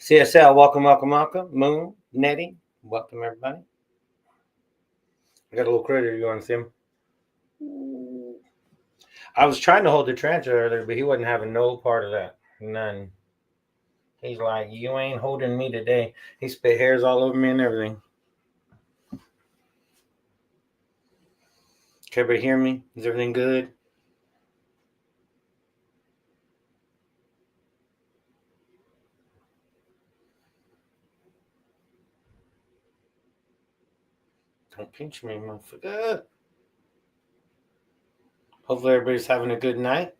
CSL, welcome. Moon, Nettie, welcome everybody. I got a little critter. You want to see him? I was trying to hold the transfer earlier, but he wasn't having no part of that. None. He's like, you ain't holding me today. He spit hairs all over me and everything. Can everybody hear me? Is everything good? Don't pinch me, motherfucker. Hopefully everybody's having a good night.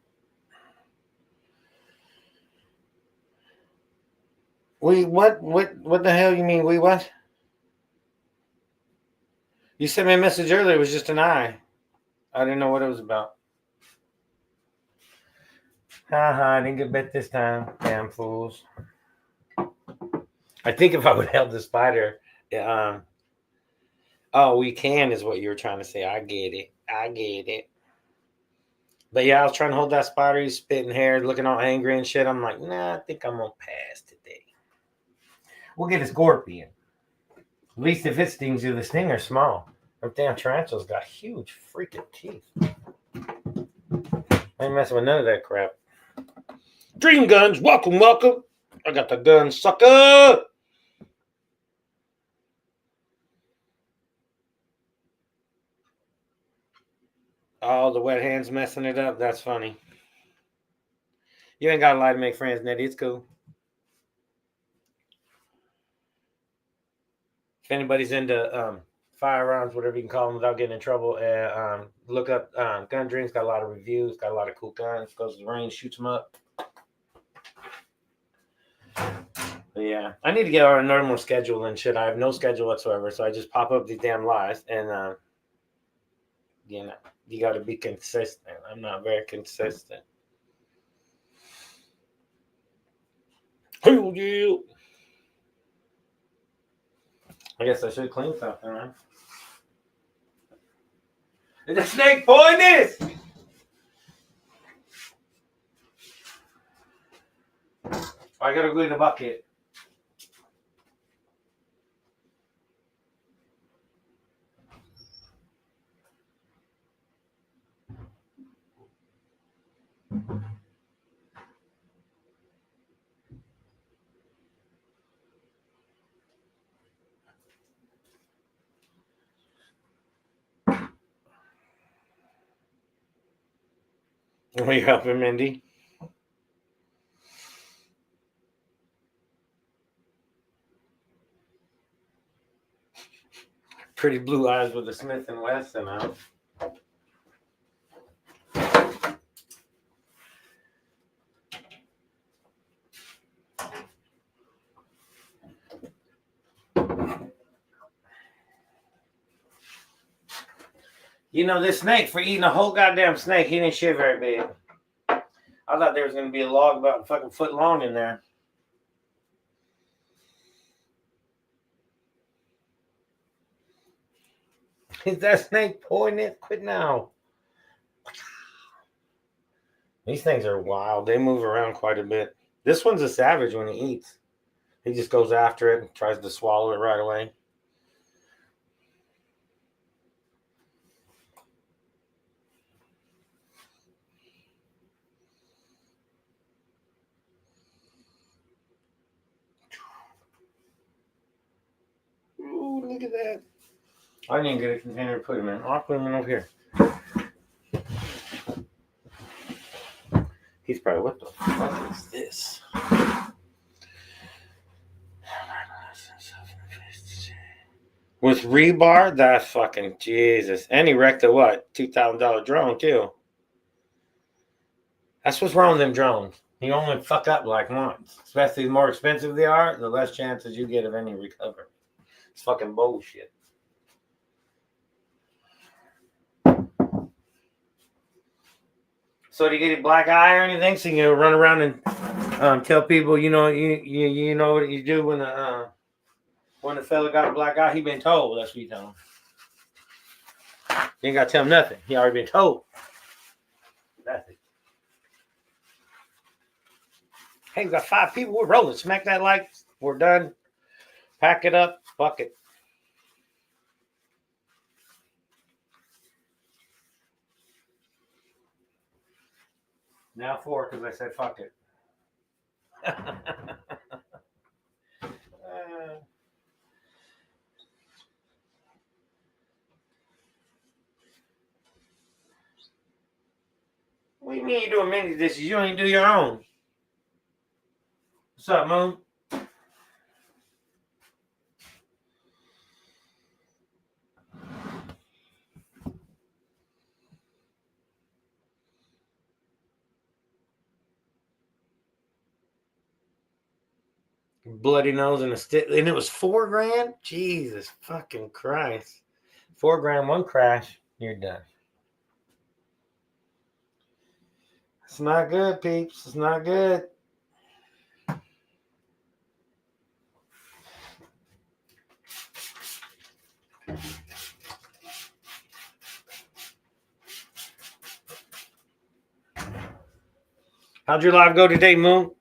What the hell you mean, what? You sent me a message earlier, it was just an eye. I didn't know what it was about. I didn't get bit this time. Damn fools. I think if I would have held the spider, we can is what you were trying to say. I get it. But yeah, I was trying to hold that spider. He's spitting hair, looking all angry and shit. I'm like, nah, I think I'm gonna pass today. We'll get a scorpion. At least if it stings you, the stinger's small. Them damn tarantulas got huge freaking teeth. I ain't messing with none of that crap. Dream Guns, welcome. I got the gun, sucker. Oh, the wet hands messing it up. That's funny. You ain't got to lie to make friends, Nettie. It's cool. If anybody's into firearms, whatever you can call them, without getting in trouble, look up Gun Dreams. Got a lot of reviews. Got a lot of cool guns. Goes to the range, shoots them up. But yeah, I need to get on a normal schedule and shit. I have no schedule whatsoever, so I just pop up these damn lives, and you got to be consistent. I'm not very consistent. Hell yeah. I guess I should clean something, right? Is the snake poisonous? I gotta go in the bucket. Will you help him, Mindy? Pretty blue eyes with a Smith & Wesson out. You know, this snake, for eating a whole goddamn snake, he didn't shit very big. I thought there was going to be a log about a fucking foot long in there. Is that snake poisonous? Quit now. These things are wild. They move around quite a bit. This one's a savage when he eats. He just goes after it and tries to swallow it right away. Ooh, look at that. I didn't get a container to put him in. I'll put him in over here. He's probably, what the fuck is this? With rebar? That's fucking Jesus. And he wrecked a what? $2,000 drone too. That's what's wrong with them drones. You only fuck up like once. Especially the more expensive they are, the less chances you get of any recovery. It's fucking bullshit. So do you get a black eye or anything? So you can run around and tell people, you know what you do when the fella got a black eye? He been told. That's what you tell him. You ain't got to tell him nothing. He already been told. That's it. Hey, we got 5 people. We're rolling. Smack that like We're done. Pack it up. Fuck it. Now 4 because I said fuck it. What do you mean you do a mini dishes? You ain't do your own. What's up, Moon? Bloody nose and a stick, and it was $4,000. Jesus fucking Christ! $4,000, one crash, you're done. It's not good, peeps. It's not good. How'd your live go today, Moon?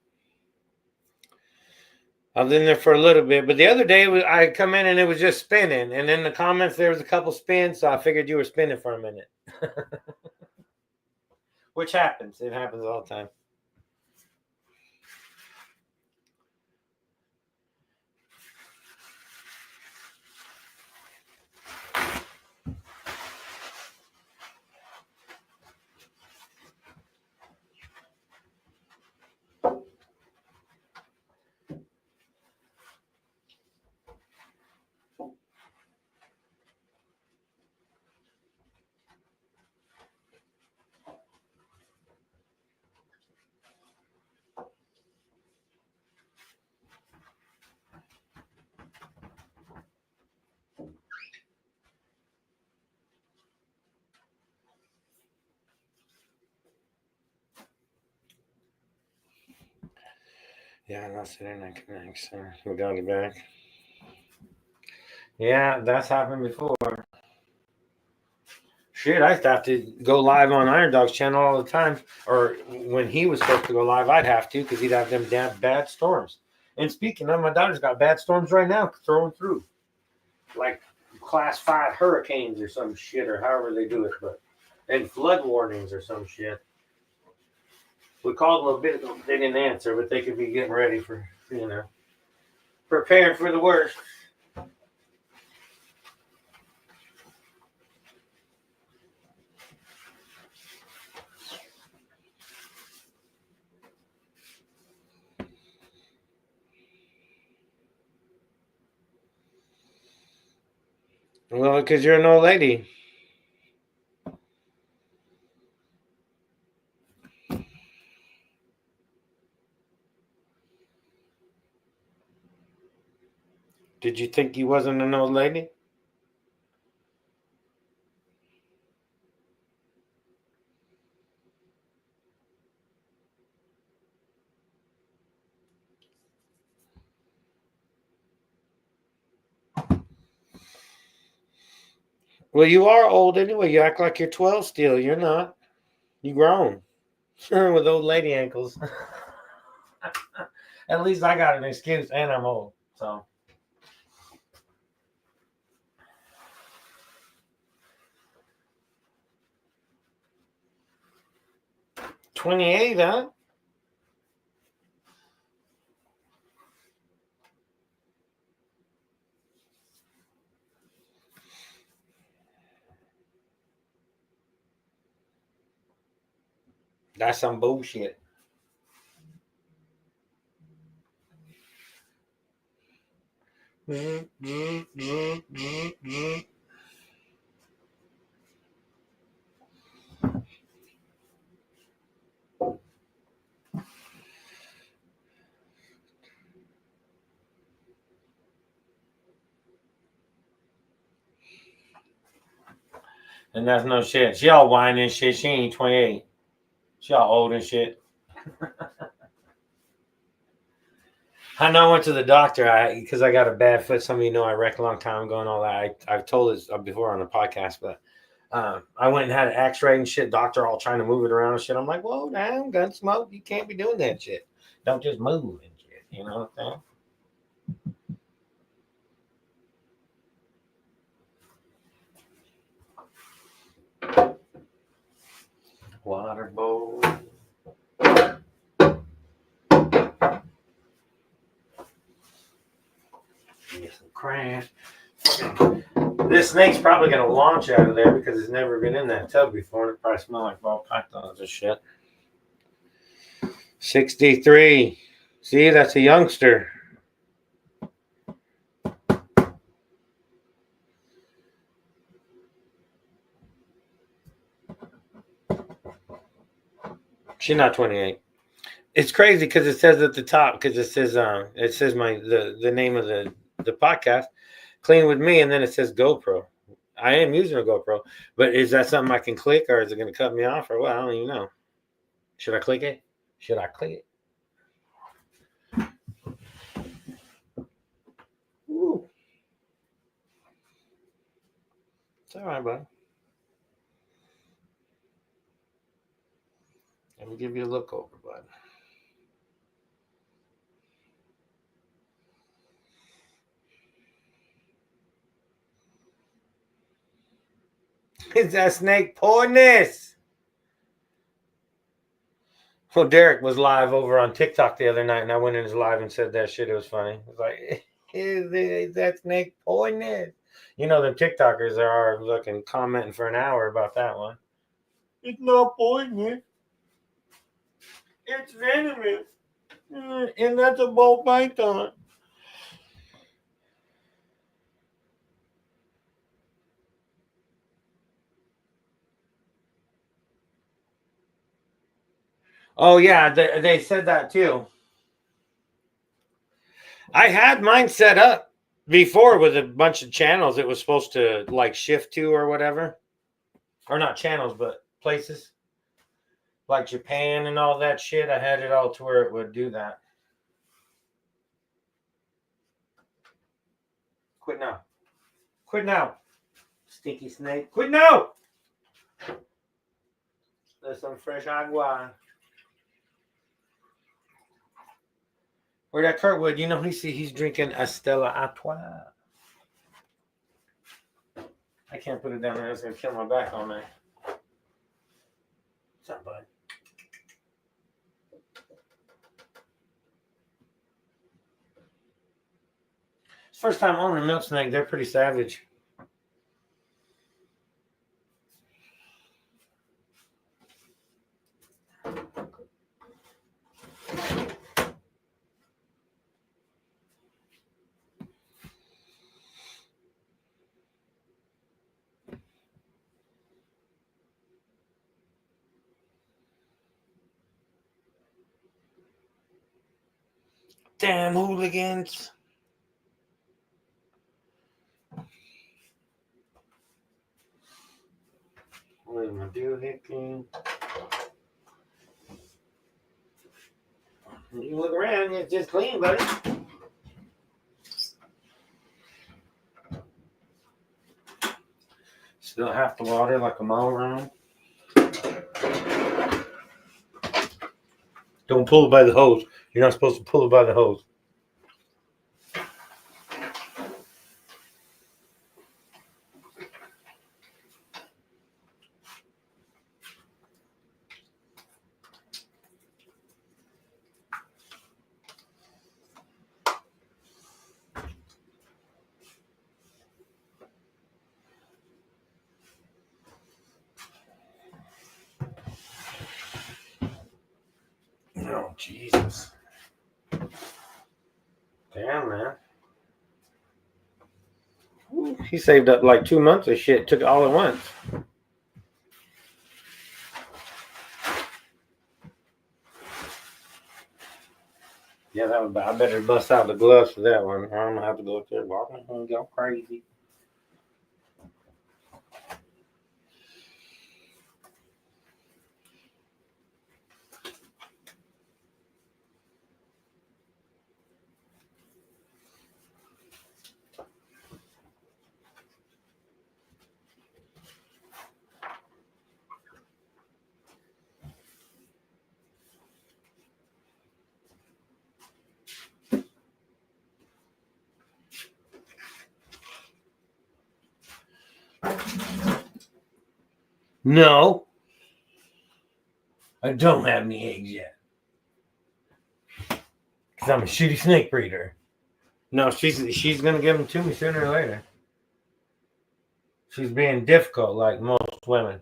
I was in there for a little bit, but the other day I come in and it was just spinning, and in the comments there was a couple spins, so I figured you were spinning for a minute. Which happens. It happens all the time. Yeah, that's the internet connection. We got it back. Yeah, that's happened before. Shit, I used to have to go live on Iron Dog's channel all the time. Or when he was supposed to go live, I'd have to because he'd have them damn bad storms. And speaking of, my daughter's got bad storms right now throwing through. Like class 5 hurricanes or some shit, or however they do it. And flood warnings or some shit. We called them a bit ago. They didn't answer, but they could be getting ready for, preparing for the worst. Well, because you're an old lady. Did you think you wasn't an old lady? Well, you are old anyway. You act like you're 12 still. You're not. You grown. With old lady ankles. At least I got an excuse, and I'm old. So. 28, huh? That's some bullshit. And that's no shit. She all whining shit. She ain't 28. She all old and shit. I know I went to the doctor because I got a bad foot. Some of you know I wrecked a long time ago and all that. I've told this before on the podcast, but I went and had an x-ray and shit. Doctor all trying to move it around and shit. I'm like, whoa, damn, gun smoke. You can't be doing that shit. Don't just move and shit. You know what I'm saying? Water bowl. Get some crayons. This snake's probably gonna launch out of there because it's never been in that tub before, and it probably smells like ball pythons and shit. 63. See, that's a youngster. She's not 28. It's crazy because it says at the top, because it says the name of the podcast, Clean with Me, and then it says GoPro. I am using a GoPro, but is that something I can click, or is it going to cut me off, or what? I don't even know. Should I click it? Should I click it? Ooh. It's all right, bud. Let me give you a look over, bud. Is that snake poisonous? Well, Derek was live over on TikTok the other night, and I went in his live and said that shit. It was funny. It was like, is that snake poisonous? You know, the TikTokers are looking, commenting for an hour about that one. It's not poisonous. It's venomous. And that's a ball python. Oh, yeah, they said that too. I had mine set up before with a bunch of channels it was supposed to like shift to or whatever. Or not channels, but places. Like Japan and all that shit. I had it all to where it would do that. Quit now. Quit now. Stinky snake. Quit now. There's some fresh agua. Where that Kurtwood, you know, he's drinking a Stella Artois. I can't put it down there. It's going to kill my back all night. What's up, bud? It's first time owning a milk snake. They're pretty savage. Damn hooligans. What am I doing? You look around, it's just clean, buddy. Still half the water like a mile around. Don't pull it by the hose. You're not supposed to pull it by the hose. Oh, Jesus. Damn, man. He saved up like 2 months of shit. Took it all at once. Yeah, that was. I better bust out the gloves for that one. I'm gonna have to go up there walking and go crazy. No. I don't have any eggs yet. Because I'm a shitty snake breeder. No, she's going to give them to me sooner or later. She's being difficult like most women.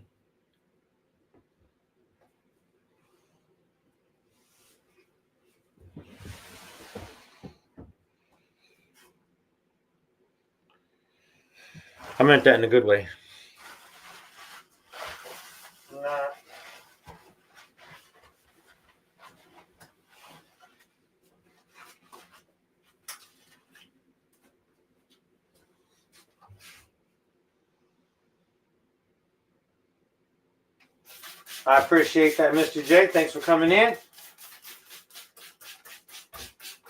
I meant that in a good way. Nah. I appreciate that, Mr. J. Thanks for coming in.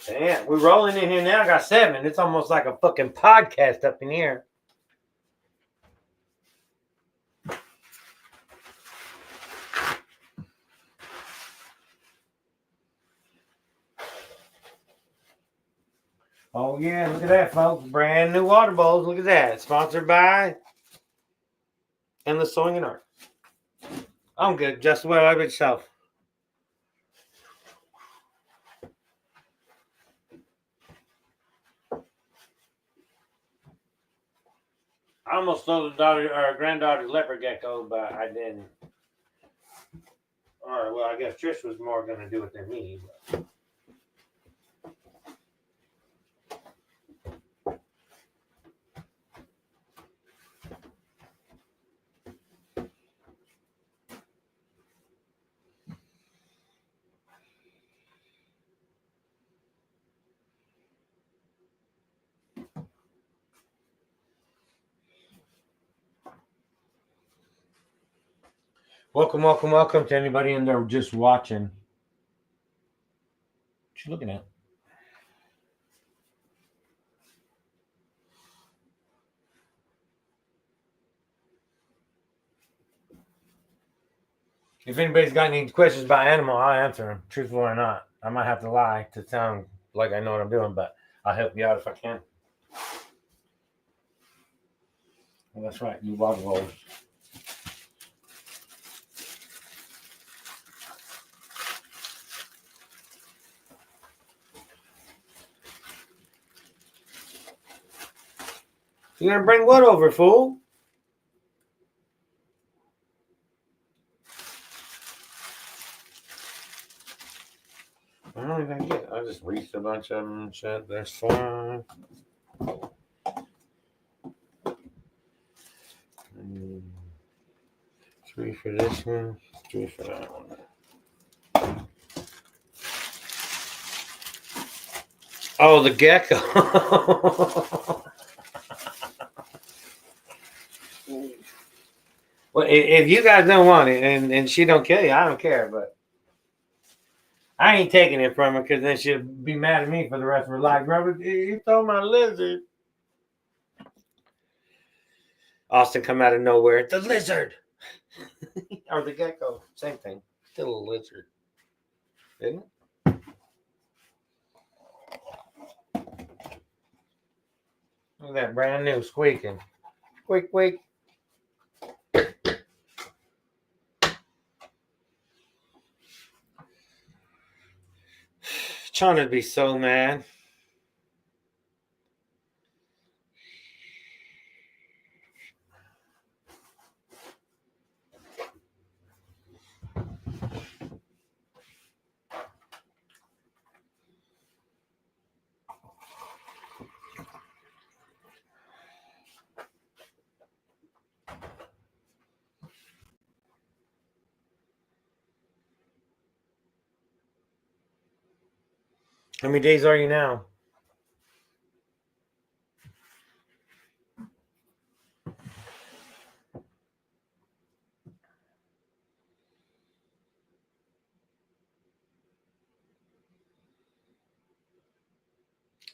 Damn, we're rolling in here now. I got 7. It's almost like a fucking podcast up in here. Oh, yeah, look at that, folks. Brand new water bowls. Look at that. Sponsored by Endless Sewing and Art. I'm good. Just what about yourself? I almost stole the daughter or granddaughter's leopard gecko, but I didn't. Or, well, I guess Trish was more going to do it than me. But. Welcome to anybody in there just watching. What you looking at? If anybody's got any questions about animal, I'll answer them, truthful or not. I might have to lie to sound like I know what I'm doing, but I'll help you out if I can. Well, that's right, you water rolls. You gonna bring what over, fool? I don't even get it. I just reached a bunch of them and shit. That's fine. 3 for this one, 3 for that one. Oh, the gecko. Well, if you guys don't want it and she don't kill you, I don't care. But I ain't taking it from her because then she'll be mad at me for the rest of her life. Bro, you stole my lizard. Austin come out of nowhere. The lizard. Or the gecko. Same thing. Still a lizard. Isn't it? Look at that brand new squeaking. Squeak, squeak. Trying to be so mad. How many days are you now?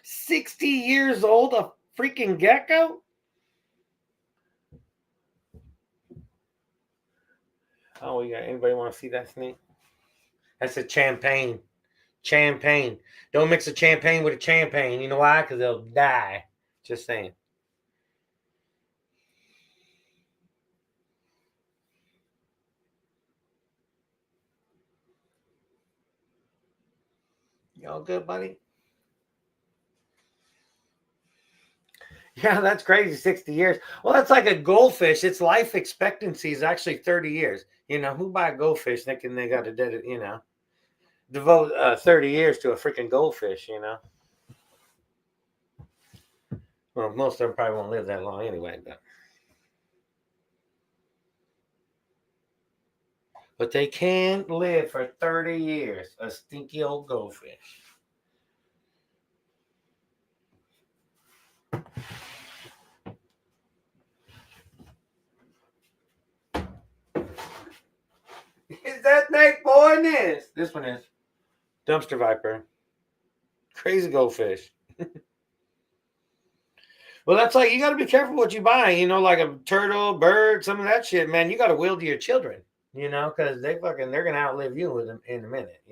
$60 old, a freaking gecko? Oh, yeah. Anybody want to see that snake? That's a champagne. Champagne. Don't mix a champagne with a champagne. You know why? Because they'll die. Just saying. You all good, buddy? Yeah, that's crazy. 60 years. Well, that's like a goldfish. Its life expectancy is actually 30 years. Who buy a goldfish thinking they got to devote 30 years to a freaking goldfish. Well, most of them probably won't live that long anyway, but they can live for 30 years. A stinky old goldfish. Is that snake poisonous? This one is. Dumpster viper. Crazy goldfish. Well, that's like, you got to be careful what you buy. Like a turtle, bird, some of that shit, man. You got to will to your children. Because they're gonna outlive you in a minute.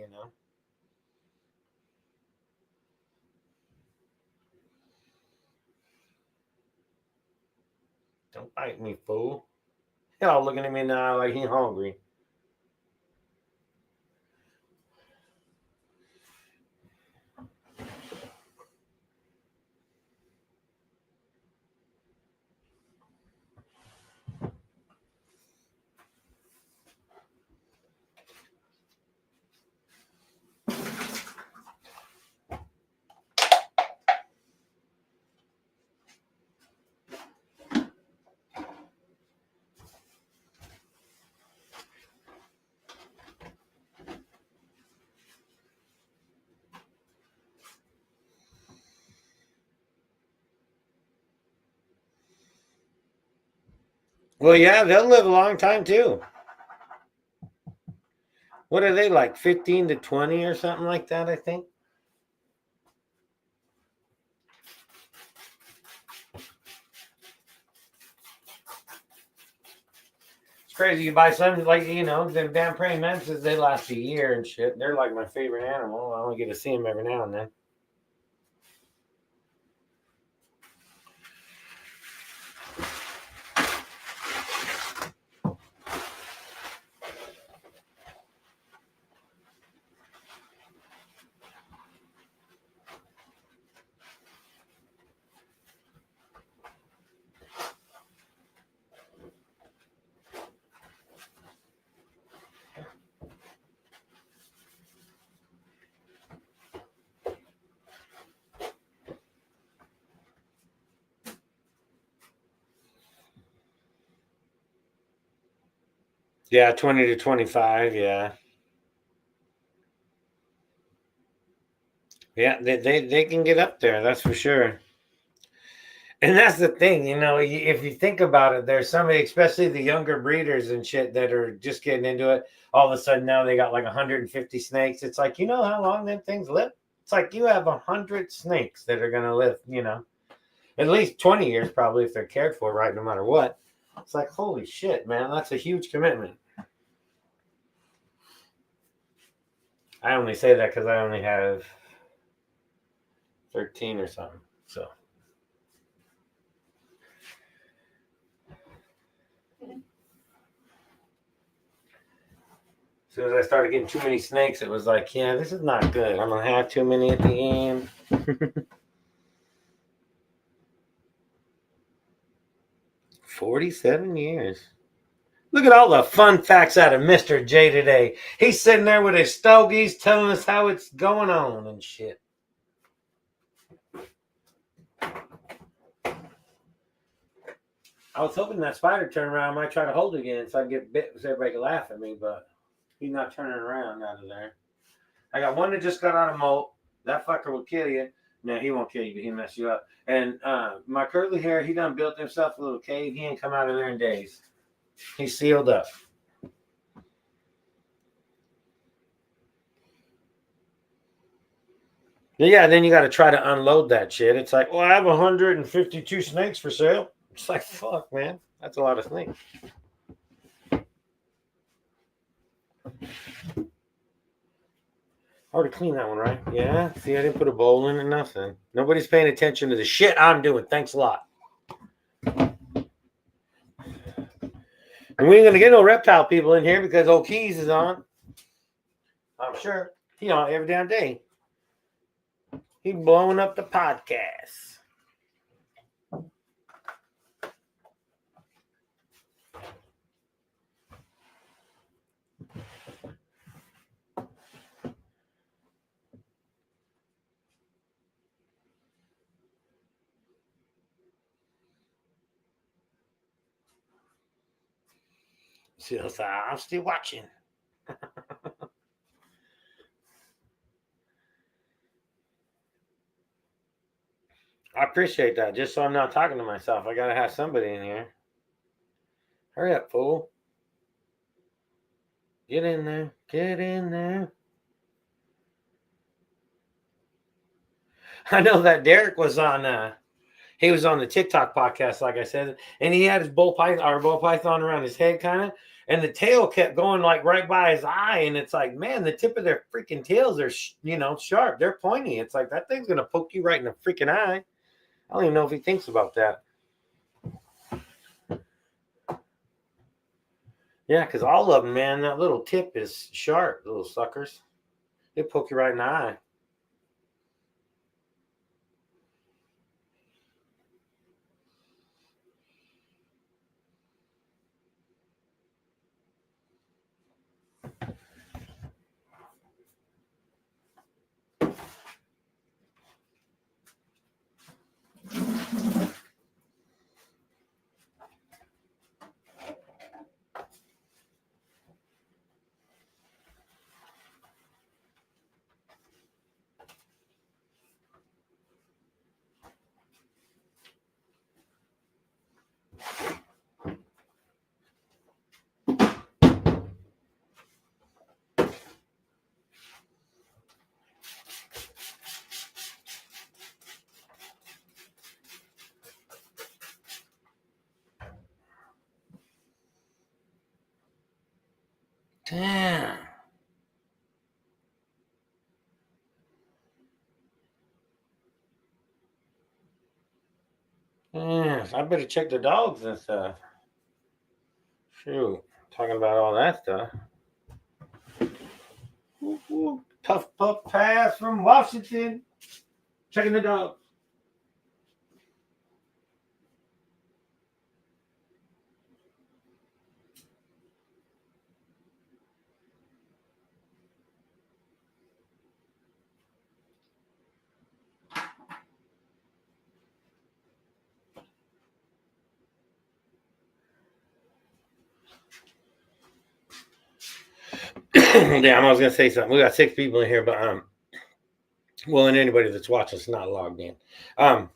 Don't bite me, fool. Y'all looking at me now like he hungry. Well, yeah, they'll live a long time too. What are they, like 15 to 20 or something like that, I think? It's crazy. You buy some, like, the damn praying mantises, they last a year and shit. They're like my favorite animal. I only get to see them every now and then. Yeah, 20 to 25. Yeah. Yeah, they can get up there. That's for sure. And that's the thing, if you think about it, there's somebody, especially the younger breeders and shit, that are just getting into it. All of a sudden now they got like 150 snakes. It's like, how long them things live? It's like you have 100 snakes that are going to live, at least 20 years probably if they're cared for right, no matter what. It's like, holy shit, man, that's a huge commitment. I only say that because I only have 13 or something. So. As soon as I started getting too many snakes, it was like, yeah, this is not good. I'm going to have too many at the end. 47 years. Look at all the fun facts out of Mr. J today. He's sitting there with his stogies telling us how it's going on and shit. I was hoping that spider turned around. I might try to hold it again so I can get bit so everybody can laugh at me, but he's not turning around out of there. I got one that just got out of molt. That fucker will kill you. No, he won't kill you, but he'll mess you up. And my curly hair, he done built himself a little cave. He ain't come out of there in days. He's sealed up. Yeah, then you got to try to unload that shit. It's like, well, I have 152 snakes for sale. It's like, fuck, man. That's a lot of snakes. Hard to clean that one, right? Yeah. See, I didn't put a bowl in or nothing. Nobody's paying attention to the shit I'm doing. Thanks a lot. And we ain't going to get no reptile people in here because old Keys is on. I'm sure. He on every damn day. He's blowing up the podcast. I'm still watching. I appreciate that. Just so I'm not talking to myself, I gotta have somebody in here. Hurry up, fool. Get in there. Get in there. I know that Derek was on he was on the TikTok podcast, like I said, and he had his bull python around his head, kind of, and the tail kept going like right by his eye, and it's like, man, the tip of their freaking tails are, sharp. They're pointy. It's like that thing's gonna poke you right in the freaking eye. I don't even know if he thinks about that. Yeah, because all of them, man, that little tip is sharp, little suckers. They poke you right in the eye. Damn. Yeah, I better check the dogs and stuff. Shoot, talking about all that stuff. Tough pup pass from Washington. Checking the dogs. Damn, I was gonna say something. We got 6 people in here, but and anybody that's watching is not logged in. I've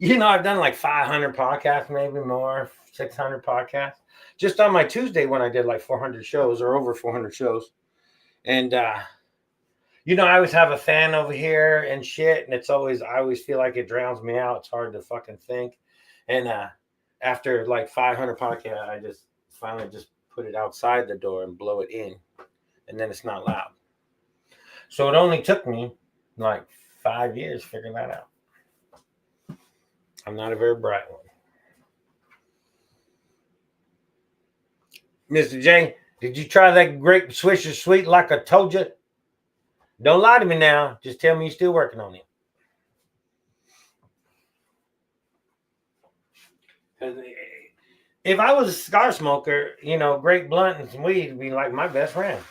done like 500 podcasts, maybe more, 600 podcasts. Just on my Tuesday when I did like 400 shows or over 400 shows. And I always have a fan over here and shit, and I always feel like it drowns me out. It's hard to fucking think. And after like 500 podcasts, I just finally just put it outside the door and blow it in, and then it's not loud. So it only took me like 5 years figuring that out. I'm not a very bright one. Mr. J, did you try that grape Swisher Sweet like I told you? Don't lie to me now. Just tell me you're still working on it. If I was a cigar smoker, grape blunt and some weed would be like my best friend.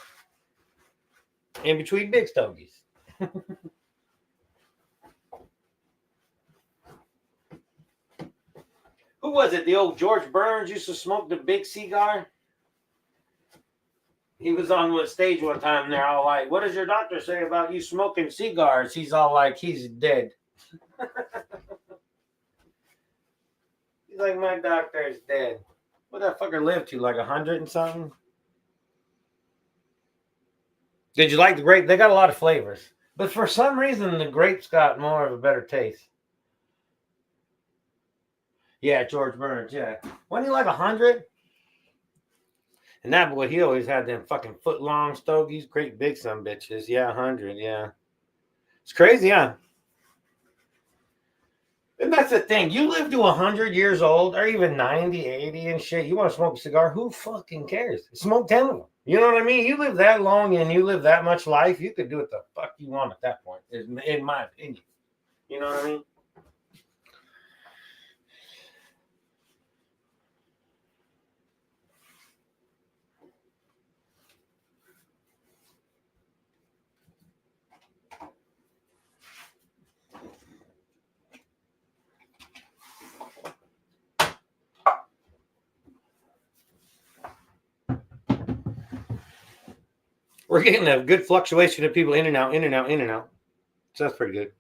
In between big stogies. Who was it? The old George Burns used to smoke the big cigar? He was on the stage one time and they're all like, what does your doctor say about you smoking cigars? He's all like, he's dead. He's like, my doctor is dead. What that fucker lived to? Like 100 and something? Did you like the grape? They got a lot of flavors. But for some reason, the grapes got more of a better taste. Yeah, George Burns, yeah. Wasn't he like 100? And that boy, he always had them fucking foot-long stogies. Great big some bitches. Yeah, 100, yeah. It's crazy, huh? And that's the thing. You live to 100 years old or even 90, 80 and shit. You want to smoke a cigar? Who fucking cares? Smoke 10 of them. You know what I mean? You live that long and you live that much life, you could do what the fuck you want at that point, in my opinion. You know what I mean? We're getting a good fluctuation of people in and out, in and out, in and out. So that's pretty good.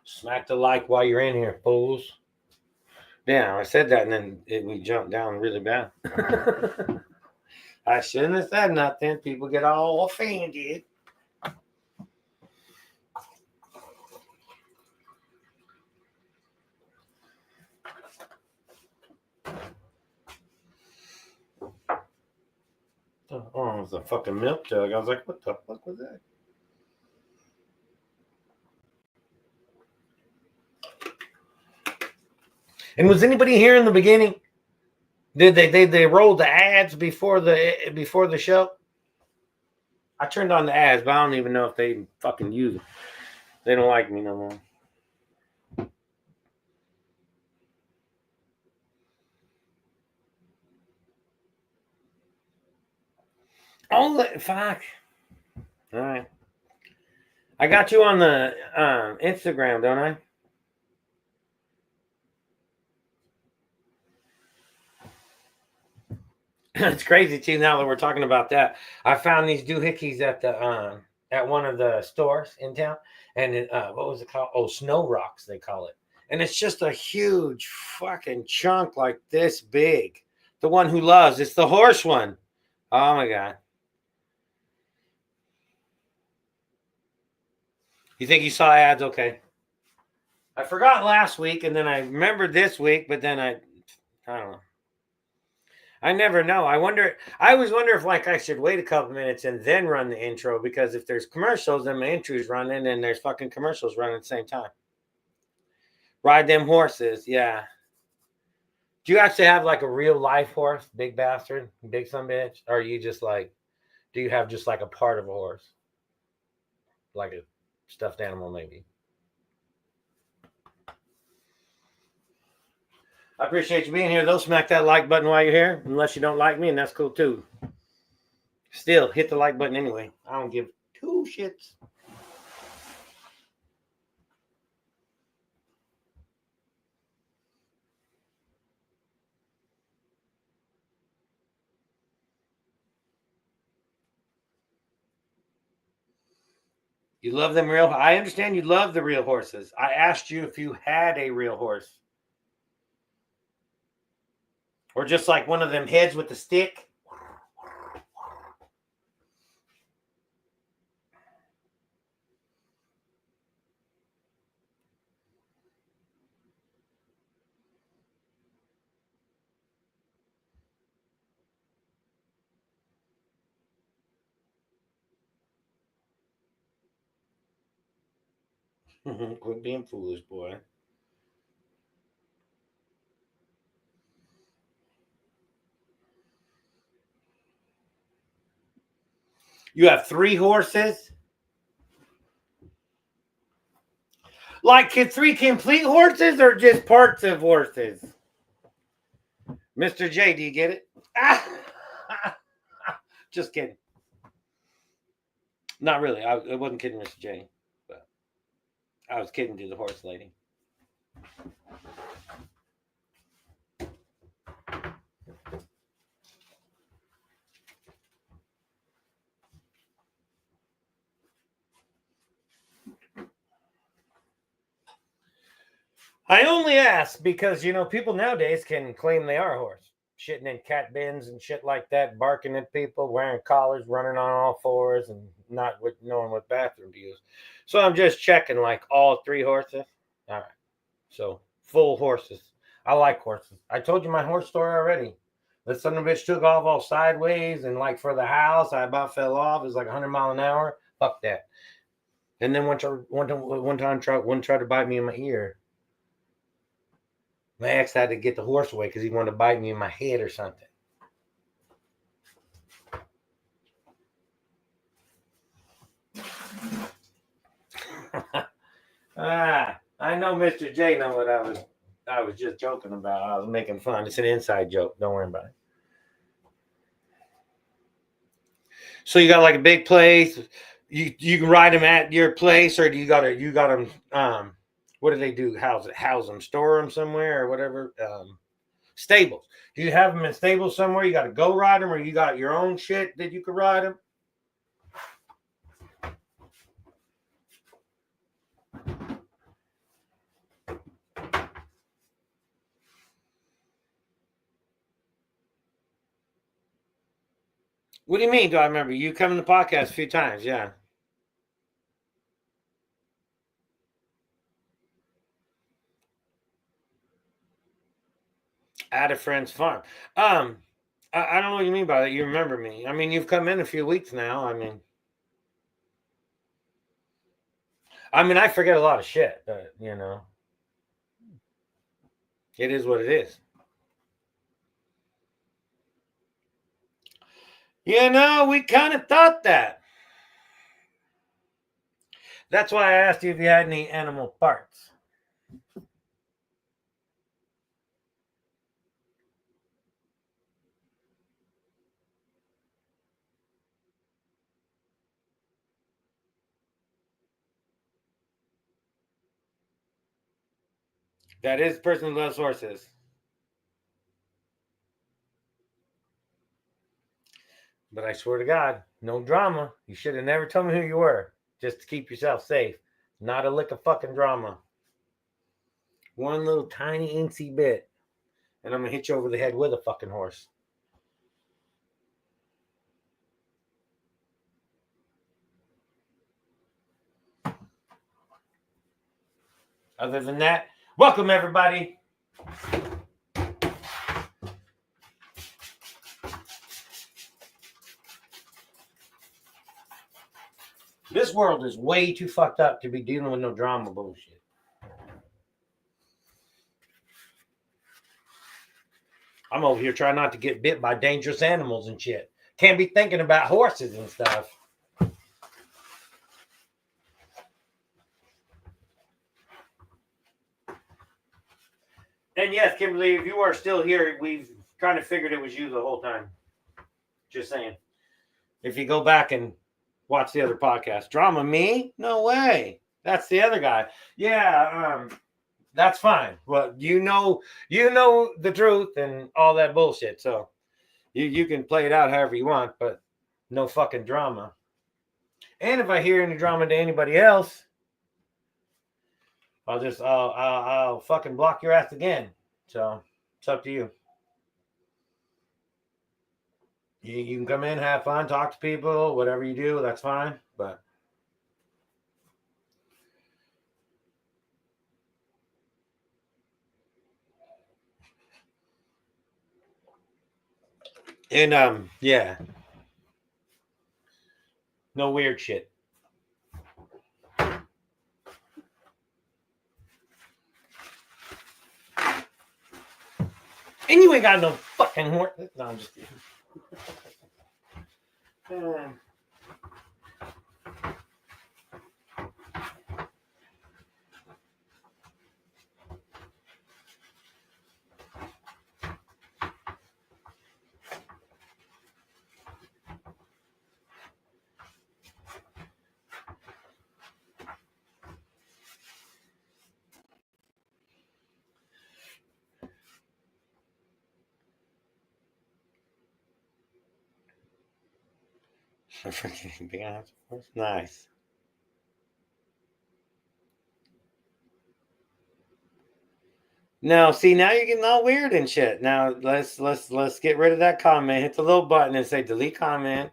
Smack the like while you're in here, fools. Yeah, I said that and then we jumped down really bad. I shouldn't have said nothing. People get all offended. Oh, it was a fucking milk jug. I was like, what the fuck was that? And was anybody here in the beginning? Did they roll the ads before the show? I turned on the ads, but I don't even know if they fucking use it. They don't like me no more. Oh, fuck. All right. I got you on the Instagram, don't I? It's crazy too. Now that we're talking about that, I found these doohickeys at one of the stores in town, and what was it called? Oh, snow rocks they call it, and it's just a huge fucking chunk like this big. The one who loves it's the horse one. Oh my god! You think you saw ads? Okay. I forgot last week, and then I remembered this week, but then I don't know. I never know. I always wonder if like I should wait a couple minutes and then run the intro because if there's commercials, then my intro is running and there's fucking commercials running at the same time. Ride them horses, yeah. Do you actually have like a real life horse, big bastard, big son bitch? Or are you just like, do you have just like a part of a horse? Like a stuffed animal, maybe? I appreciate you being here. Though, smack that like button while you're here, unless you don't like me, and that's cool too. Still, hit the like button anyway. I don't give two shits. You love them real. I understand you love the real horses. I asked you if you had a real horse, or just like one of them heads with the stick. Quit being foolish, boy. You have 3 horses? Like 3 complete horses or just parts of horses? Mr. J, do you get it? Just kidding. Not really. I wasn't kidding, Mr. J. But I was kidding to the horse lady. I only ask because, people nowadays can claim they are a horse. Shitting in cat bins and shit like that, barking at people, wearing collars, running on all fours, and not knowing what bathroom to use. So I'm just checking like all 3 horses. All right. So full horses. I like horses. I told you my horse story already. The son of a bitch took off all sideways, and like for the house, I about fell off. It was like 100 mile an hour. Fuck that. And then one time tried to bite me in my ear. My ex had to get the horse away because he wanted to bite me in my head or something. I know Mr. J know what I was just joking about. I was making fun. It's an inside joke. Don't worry about it. So you got like a big place. You can ride them at your place, or do you got them? What do they do? House them, store them somewhere, or whatever. Stables. Do you have them in stables somewhere? You got to go ride them, or you got your own shit that you could ride them? What do you mean? Do I remember you come in the podcast a few times? Yeah. At a friend's farm. I don't know what you mean by that. You remember me? I mean, you've come in a few weeks now. I forget a lot of shit, but it is what it is. We kind of thought that. That's why I asked you if you had any animal parts. That is the person who loves horses. But I swear to God, no drama. You should have never told me who you were, just to keep yourself safe. Not a lick of fucking drama. One little tiny incy bit, and I'm gonna hit you over the head with a fucking horse. Other than that, welcome everybody. This world is way too fucked up to be dealing with no drama bullshit. I'm over here trying not to get bit by dangerous animals and shit. Can't be thinking about horses and stuff. And yes, Kimberly, if you are still here, we've kind of figured it was you the whole time. Just saying. If you go back and watch the other podcast, drama me? No way. That's the other guy. Yeah, that's fine. Well, you know the truth and all that bullshit. So you can play it out however you want, but no fucking drama. And if I hear any drama to anybody else, I'll fucking block your ass again. So it's up to you. You can come in, have fun, talk to people, whatever you do, that's fine. But yeah, no weird shit. And you ain't got no fucking horn. No, I'm just kidding. Freaking big ass horse. Nice. No, see now you're getting all weird and shit. Now let's get rid of that comment. Hit the little button and say delete comment.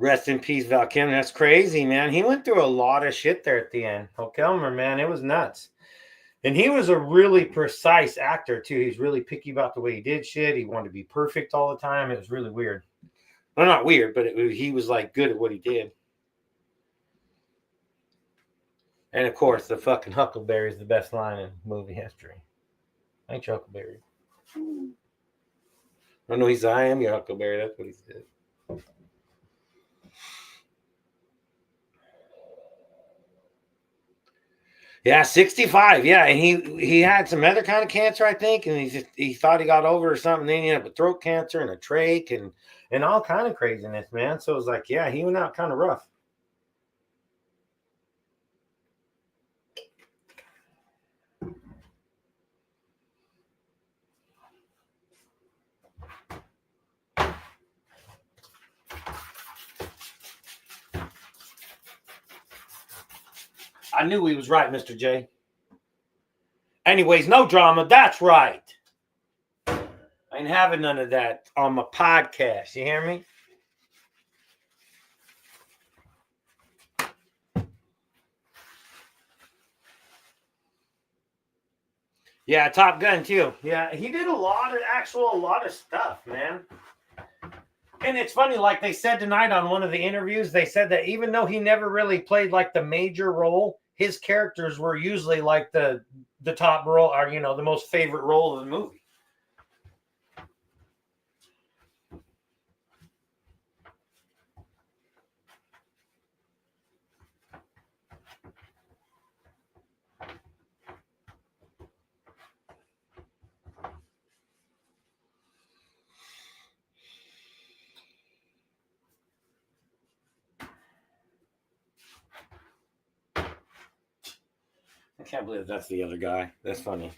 Rest in peace, Val Kilmer. That's crazy, man. He went through a lot of shit there at the end. Val Kilmer, man, it was nuts. And he was a really precise actor, too. He's really picky about the way he did shit. He wanted to be perfect all the time. It was really weird. Well, not weird, but he was, like, good at what he did. And, of course, the fucking Huckleberry is the best line in movie history. Ain't you, Huckleberry? Oh, no, he's I am your Huckleberry. That's what he said. Yeah, 65. Yeah, and he had some other kind of cancer, I think, and he thought he got over or something. Then he ended up with throat cancer and a trach and all kind of craziness, man. So it was like, yeah, he went out kind of rough. I knew he was right, Mr. J. Anyways, no drama. That's right. I ain't having none of that on my podcast. You hear me? Yeah, Top Gun too. Yeah, he did a lot of stuff, man. And it's funny, like they said tonight on one of the interviews, they said that even though he never really played like the major role, his characters were usually like the top role, or the most favorite role of the movie. I can't believe that's the other guy. That's funny.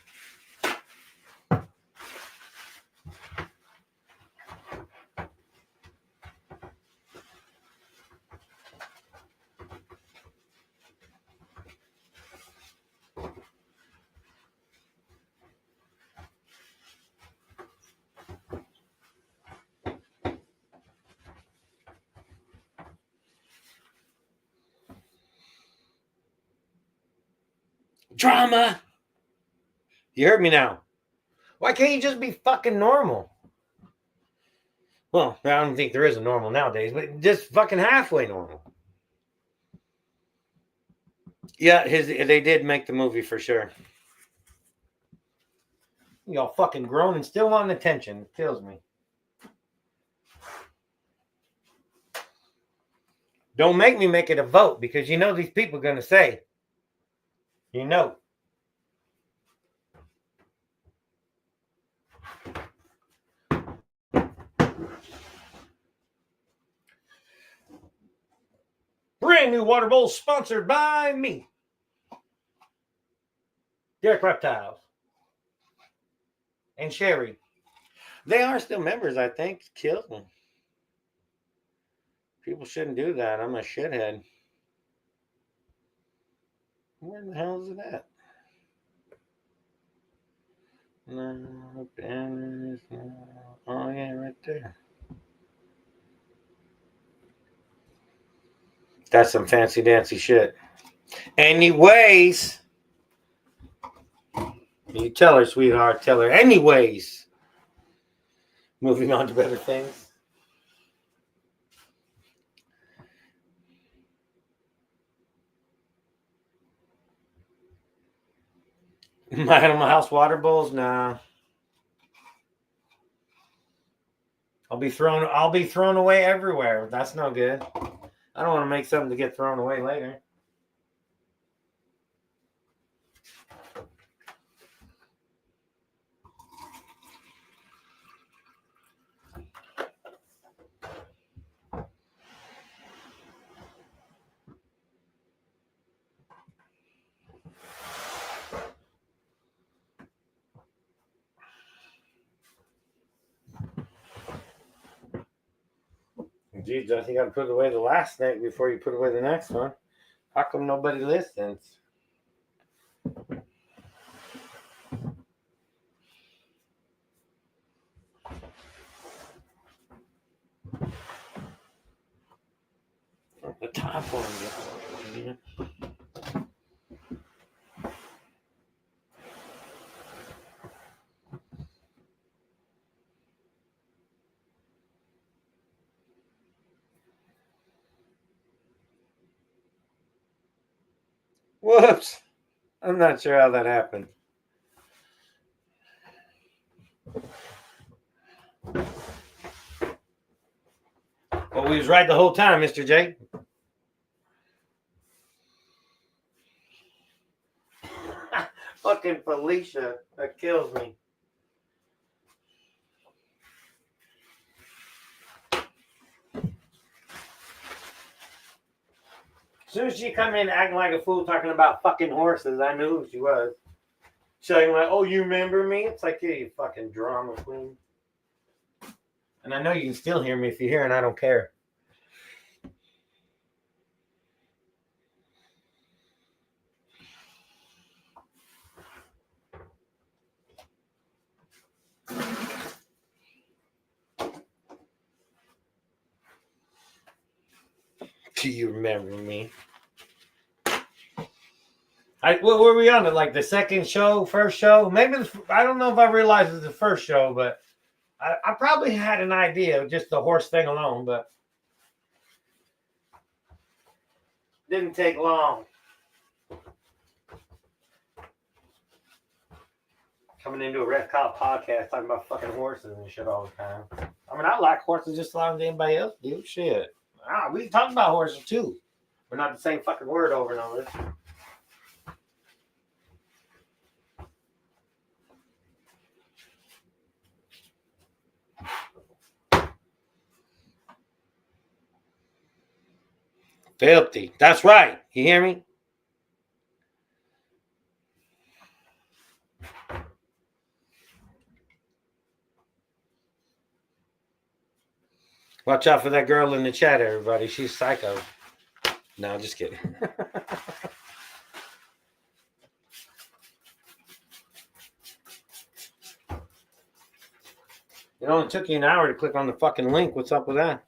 Drama. You heard me now. Why can't you just be fucking normal? Well, I don't think there is a normal nowadays, but just fucking halfway normal. Yeah, they did make the movie for sure. Y'all fucking grown and still wanting attention. It kills me. Don't make me make it a vote because these people are going to say, Brand new water bowl sponsored by me. Derek Reptiles. And Sherry. They are still members, I think. It kills me. People shouldn't do that. I'm a shithead. Where the hell is it at? No banners. No. Oh, yeah, right there. That's some fancy dancy shit. Anyways. You tell her, sweetheart. Tell her. Anyways. Moving on to better things. My Animal House water bowls? Nah. I'll be thrown away everywhere. That's no good. I don't want to make something to get thrown away later. Geez, I think you got to put away the last snake before you put away the next one. How come nobody listens? The top one. Whoops. I'm not sure how that happened. Well, we was right the whole time, Mr. J. Fucking Felicia. That kills me. As soon as she come in acting like a fool talking about fucking horses, I knew who she was. She's like, oh, you remember me? It's like, yeah, you fucking drama queen. And I know you can still hear me if you're here, and I don't care. Do you remember me? What were we on? Like the second show, first show? Maybe I don't know if I realized it's the first show, but I probably had an idea of just the horse thing alone, but didn't take long. Coming into a Reptile podcast talking about fucking horses and shit all the time. I mean, I like horses just as long as anybody else do. Shit. We talk about horses too. We're not the same fucking word over and over. Filthy. That's right. You hear me? Watch out for that girl in the chat, everybody. She's psycho. No, just kidding. It only took you an hour to click on the fucking link. What's up with that?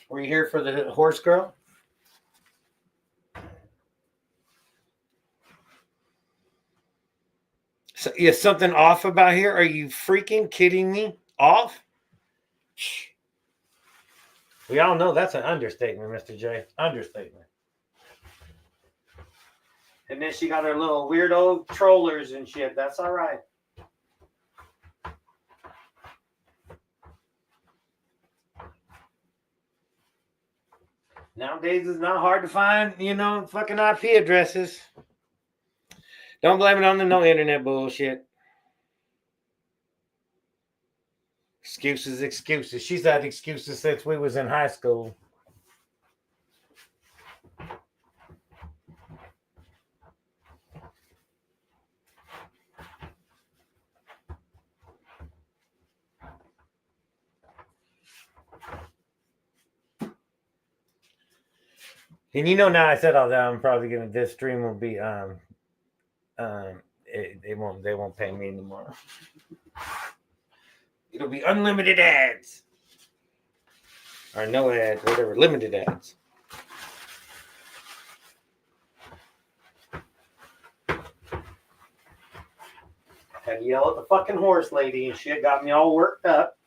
Were you here for the horse girl? So, is something off about here? Are you freaking kidding me? Off? We all know that's an understatement, Mr. J. Understatement. And then she got her little weirdo trollers and shit. That's all right. Nowadays, it's not hard to find, fucking IP addresses. Don't blame it on the no internet bullshit. Excuses. She's had excuses since we was in high school. And now I said all that, I'm probably gonna, this stream will be they won't pay me anymore. It'll be unlimited ads. Or no ads, whatever, limited ads. Had to yell at the fucking horse lady and shit, got me all worked up.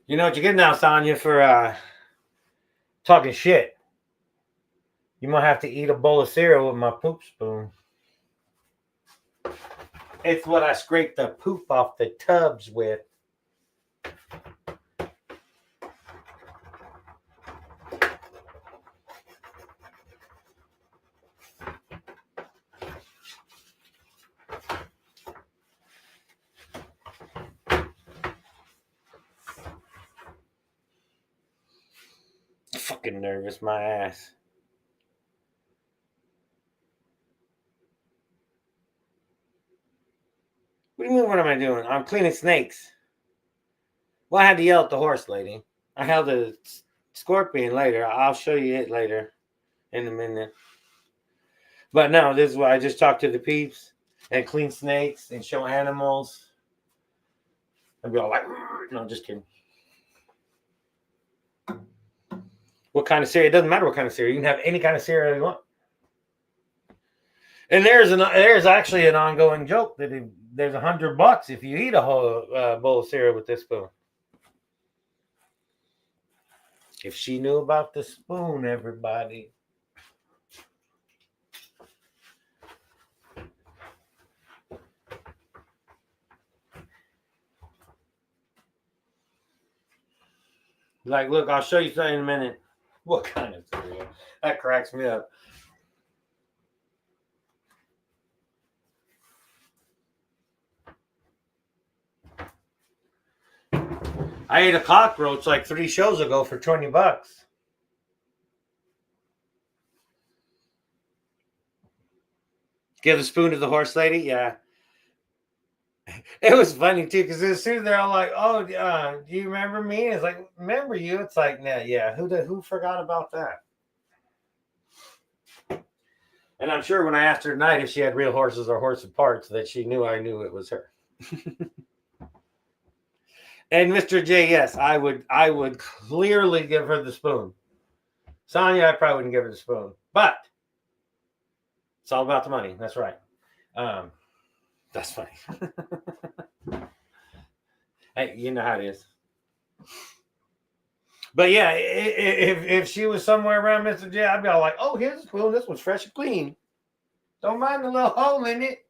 You know what you get now, Sonya, for talking shit. You might have to eat a bowl of cereal with my poop spoon. It's what I scrape the poop off the tubs with. Fucking nervous, my ass. What do you mean, what am I doing? I'm cleaning snakes. Well, I had to yell at the horse lady. I held a scorpion later. I'll show you it later in a minute. But no, this is why I just talk to the peeps and clean snakes and show animals. And be all like, no, just kidding. What kind of cereal? It doesn't matter what kind of cereal. You can have any kind of cereal you want. And there's actually an ongoing joke that there's $100 if you eat a whole bowl of cereal with this spoon. If she knew about the spoon, everybody. Like, look, I'll show you something in a minute. What kind of cereal? That cracks me up. I ate a cockroach like 3 shows ago for $20. Give a spoon to the horse lady? Yeah. It was funny too, because as soon as they're all like, "Oh, do you remember me?" It's like, "Remember you?" It's like, "Nah, yeah. Who forgot about that?" And I'm sure when I asked her tonight if she had real horses or horse parts, that she knew I knew it was her. And Mr. J, yes, I would clearly give her the spoon. Sonia, I probably wouldn't give her the spoon, but it's all about the money. That's right. That's funny. Hey, you know how it is. But yeah, if she was somewhere around Mr. J, I'd be all like, "Oh, here's a spoon. This one's fresh and clean. Don't mind the little hole in it."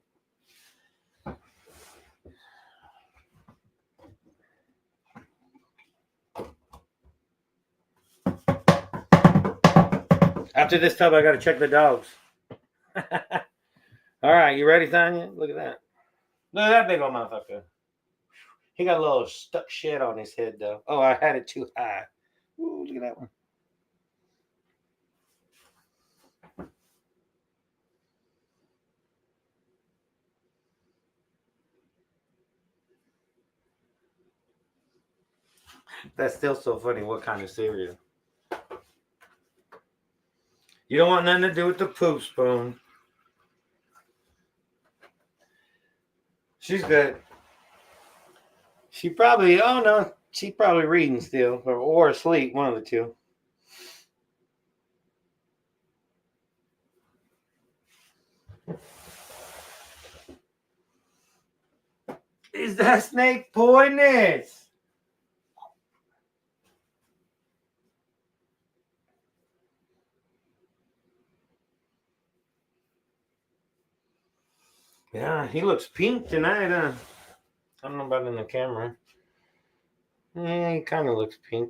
After this tub, I got to check the dogs. All right, you ready, Tanya? Look at that. Look at that big old motherfucker. He got a little stuck shit on his head, though. Oh, I had it too high. Ooh, look at that one. That's still so funny. What kind of cereal? You don't want nothing to do with the poop spoon. She's good. She probably, oh no, she's probably reading still or asleep, one of the two. Is that snake poisonous? Yeah, he looks pink tonight, huh? I don't know about in the camera. Yeah, he kind of looks pink.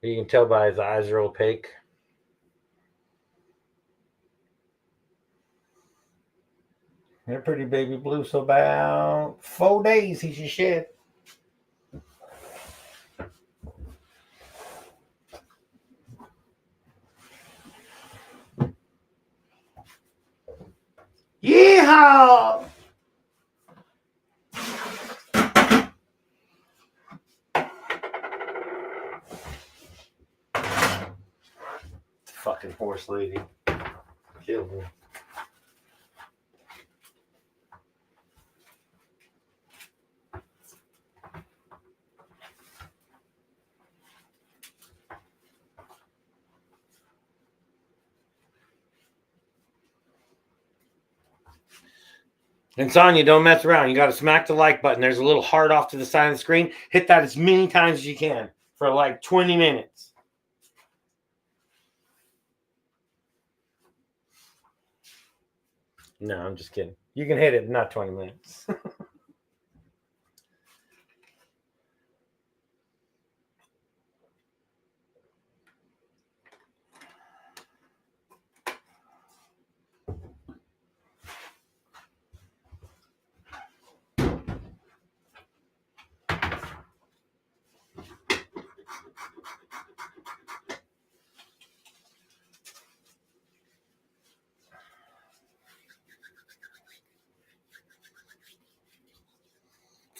You can tell by his eyes are opaque. They're pretty baby blue, so about 4 days he should shed. Yeehaw! Fucking horse lady. Killed me. And Sonya, don't mess around. You got to smack the like button. There's a little heart off to the side of the screen. Hit that as many times as you can for like 20 minutes. No, I'm just kidding. You can hit it, not 20 minutes.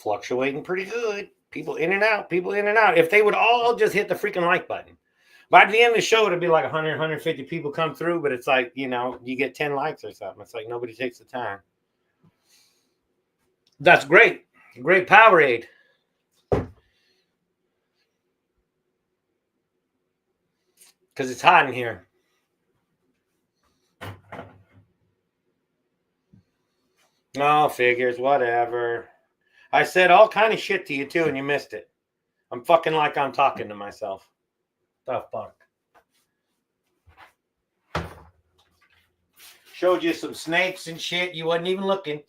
fluctuating pretty good. People in and out, people in and out. If they would all just hit the freaking like button. By the end of the show, it'll be like 100, 150 people come through, but it's like, you know, you get 10 likes or something. It's like nobody takes the time. That's great. Great Powerade. Because it's hot in here. Oh, figures, whatever. I said all kind of shit to you too, and you missed it. I'm fucking like I'm talking to myself. The fuck. Showed you some snakes and shit. You wasn't even looking.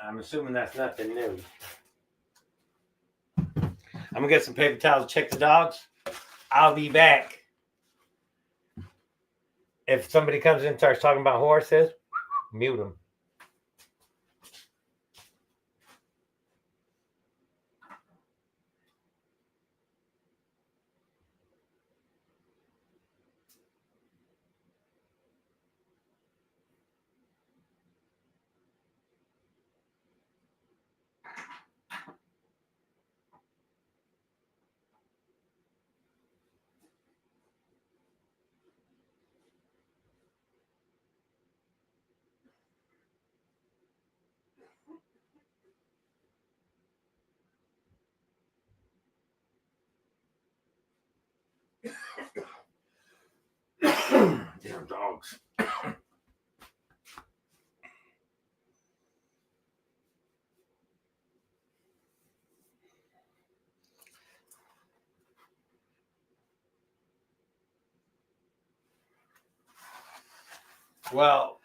I'm assuming that's nothing new. I'm gonna get some paper towels to check the dogs. I'll be back. If somebody comes in and starts talking about horses, mute them. Damn dogs. Well,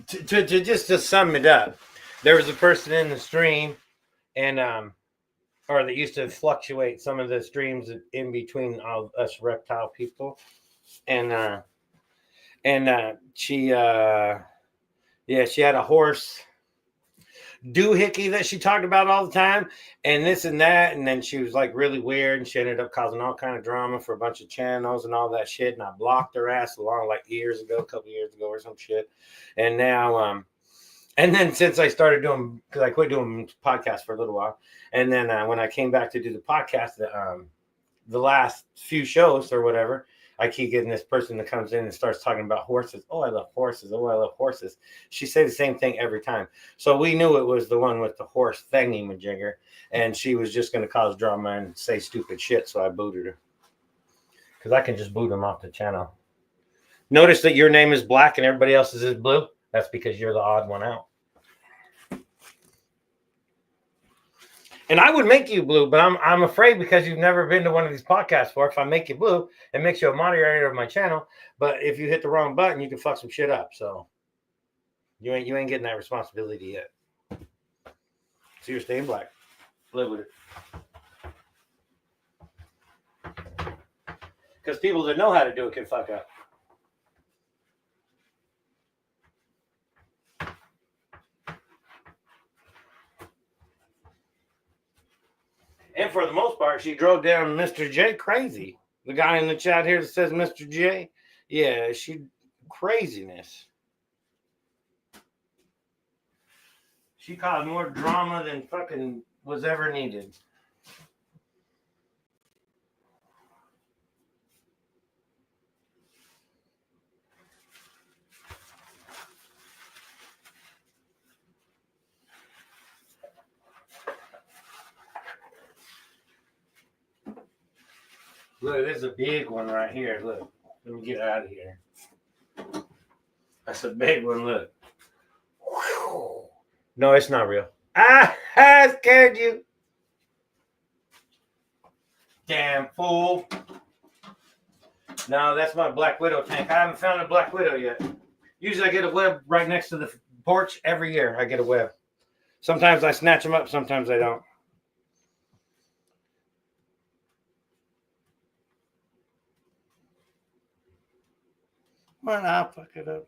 to sum it up, there was a person in the stream, and or that used to fluctuate some of the streams in between all us reptile people, and she she had a horse doohickey that she talked about all the time, and this and that, and then she was like really weird, and she ended up causing all kind of drama for a bunch of channels and all that shit, and I blocked her ass along like a couple years ago or some shit, and now and then since I started doing, because I quit doing podcasts for a little while, and then when I came back to do the podcast, the last few shows or whatever, I keep getting this person that comes in and starts talking about horses. Oh, I love horses. Oh, I love horses. She said the same thing every time. So we knew it was the one with the horse thingy-majigger, and she was just going to cause drama and say stupid shit, so I booted her. Because I can just boot them off the channel. Notice that your name is black and everybody else's is blue? That's because you're the odd one out. And I would make you blue, but I'm afraid because you've never been to one of these podcasts before. If I make you blue, it makes you a moderator of my channel. But if you hit the wrong button, you can fuck some shit up. So you ain't getting that responsibility yet. So you're staying black. Live with it. Because people that know how to do it can fuck up. And for the most part, she drove down Mr. J crazy. The guy in the chat here that says Mr. J. Yeah, she craziness. She caused more drama than fucking was ever needed. Look, there's a big one right here. Look, let me get out of here. That's a big one. Look. No, it's not real. I scared you. Damn fool. No, that's my Black Widow tank. I haven't found a Black Widow yet. Usually I get a web right next to the porch every year. I get a web. Sometimes I snatch them up, sometimes I don't. Well, I'll fuck it up.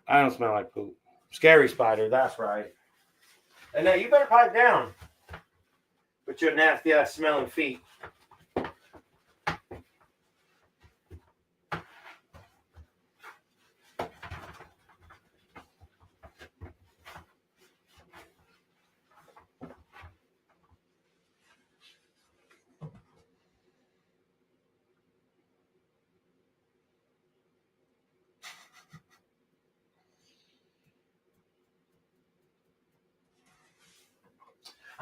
I don't smell like poop. Scary spider, that's right. And now you better pipe down with your nasty ass smelling feet.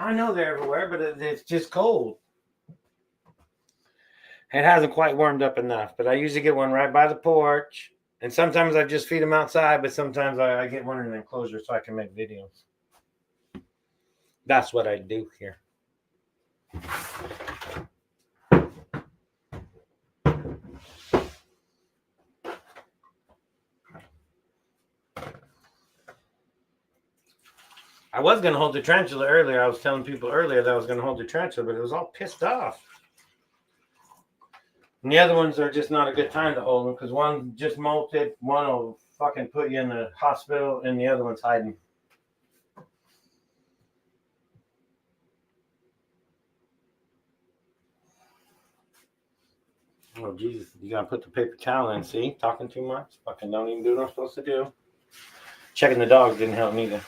I know they're everywhere, but it's just cold. It hasn't quite warmed up enough, but I usually get one right by the porch. And sometimes I just feed them outside, but sometimes I get one in an enclosure so I can make videos. That's what I do here. I was going to hold the tarantula earlier. I was telling people earlier that I was going to hold the tarantula, but it was all pissed off. And the other ones are just not a good time to hold them because one just molted, one will fucking put you in the hospital, and the other one's hiding. Oh, Jesus. You got to put the paper towel in. See? Talking too much. Fucking don't even do what I'm supposed to do. Checking the dogs didn't help neither.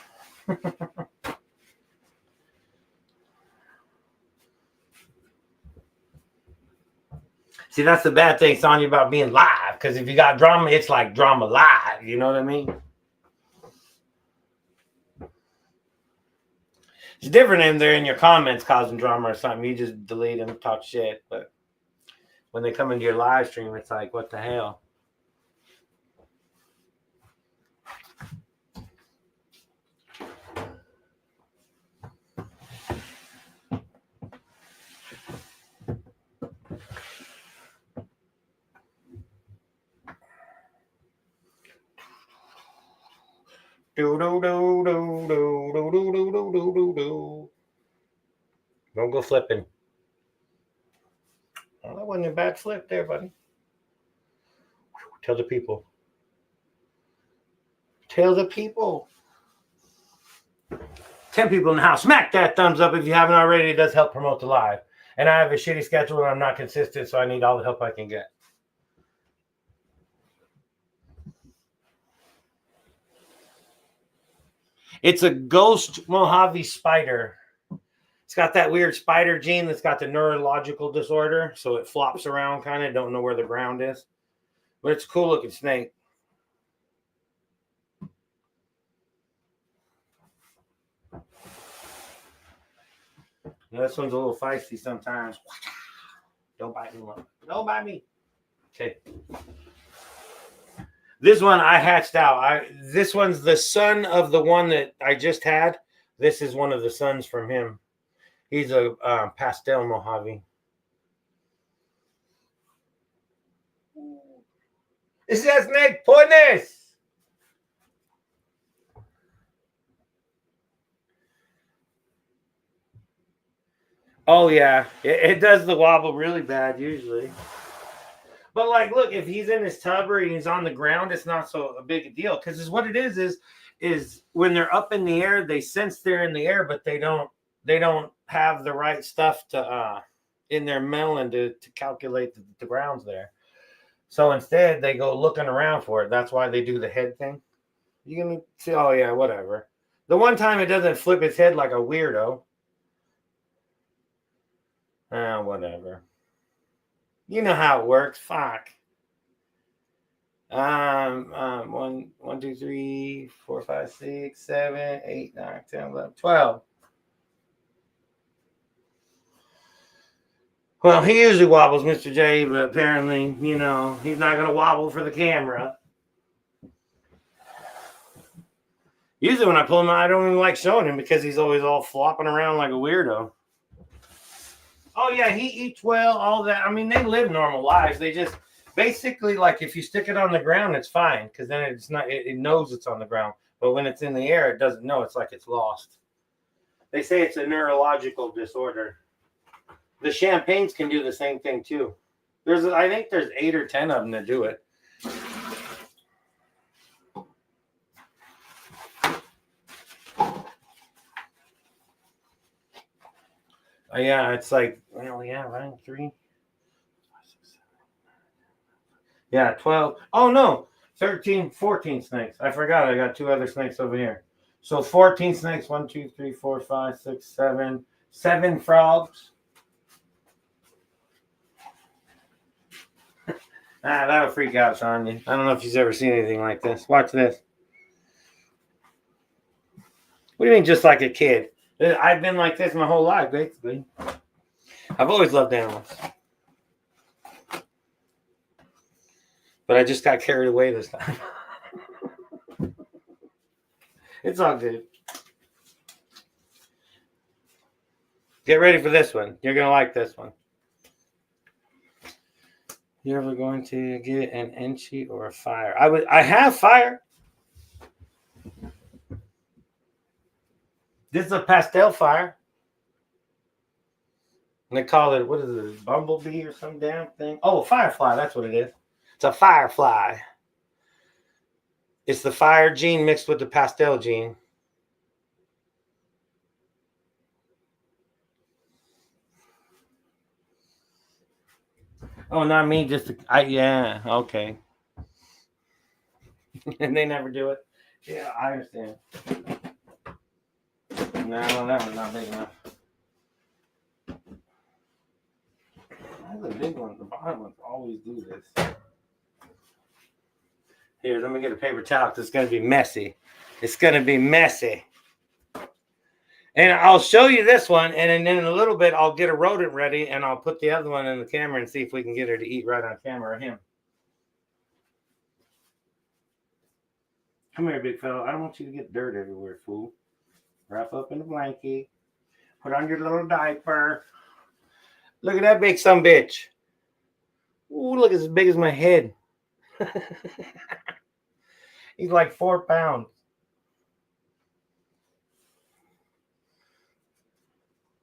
See, that's the bad thing, Sonya, about being live. Because if you got drama, it's like drama live. You know what I mean? It's different if they're in your comments causing drama or something. You just delete them, talk shit. But when they come into your live stream, it's like, what the hell? Do do do do do do do do do do do. Don't go flipping. Well, that wasn't a bad flip there, buddy. Tell the people. Tell the people. 10 people in the house. Smack that thumbs up if you haven't already. It does help promote the live. And I have a shitty schedule and I'm not consistent, so I need all the help I can get. It's a ghost Mojave spider. It's got that weird spider gene that's got the neurological disorder, so it flops around kind of, don't know where the ground is. But it's a cool looking snake. This one's a little feisty sometimes. Don't bite me, Mom. Don't bite me. Okay. This one I hatched out. This one's the son of the one that I just had. This is one of the sons from him. He's a pastel Mojave. Is that snake poisonous? Oh, yeah. It does the wobble really bad usually. But, like, look, if he's in his tub or he's on the ground, it's not so a big deal. Because what it is when they're up in the air, they sense they're in the air, but they don't have the right stuff to in their melon to calculate the ground's there. So instead, they go looking around for it. That's why they do the head thing. You can see, oh, yeah, whatever. The one time it doesn't flip its head like a weirdo. Whatever. You know how it works. Fuck. 1, 2, 3, 4, 5, 6, 7, 8, 9, 10, 11, 12. Well, he usually wobbles, Mr. J, but apparently, he's not going to wobble for the camera. Usually when I pull him out, I don't even like showing him because he's always all flopping around like a weirdo. Oh, yeah, he eats well, all that. I mean, they live normal lives. They just basically, like, if you stick it on the ground, it's fine because then it knows it's on the ground. But when it's in the air, it doesn't know. It's like it's lost. They say it's a neurological disorder. The champagnes can do the same thing too. I think there's 8 or 10 of them that do it. Yeah, it's like, well, yeah, right, 3. Yeah, 12. Oh, no, 13, 14 snakes. I forgot I got 2 other snakes over here. So 14 snakes, 1, 2, 3, 4, 5, 6, 7. 7 frogs. That'll freak out Sonya. I don't know if she's ever seen anything like this. Watch this. What do you mean just like a kid? I've been like this my whole life, basically. I've always loved animals. But I just got carried away this time. It's all good. Get ready for this one. You're going to like this one. You ever going to get an Enchi or a fire? I have fire. This is a pastel fire. And they call it, what is it, bumblebee or some damn thing? Oh, firefly, that's what it is. It's a firefly. It's the fire gene mixed with the pastel gene. Oh, not me, yeah, okay. And they never do it. Yeah, I understand. No, that one's not big enough. The big ones, the bottom ones always do this. Here, let me get a paper towel because it's going to be messy. It's going to be messy. And I'll show you this one, and then in a little bit, I'll get a rodent ready, and I'll put the other one in the camera and see if we can get her to eat right on camera or him. Come here, big fella. I don't want you to get dirt everywhere, fool. Wrap up in a blanket. Put on your little diaper. Look at that big sumbitch. Ooh, look, it's as big as my head. He's like 4 pounds.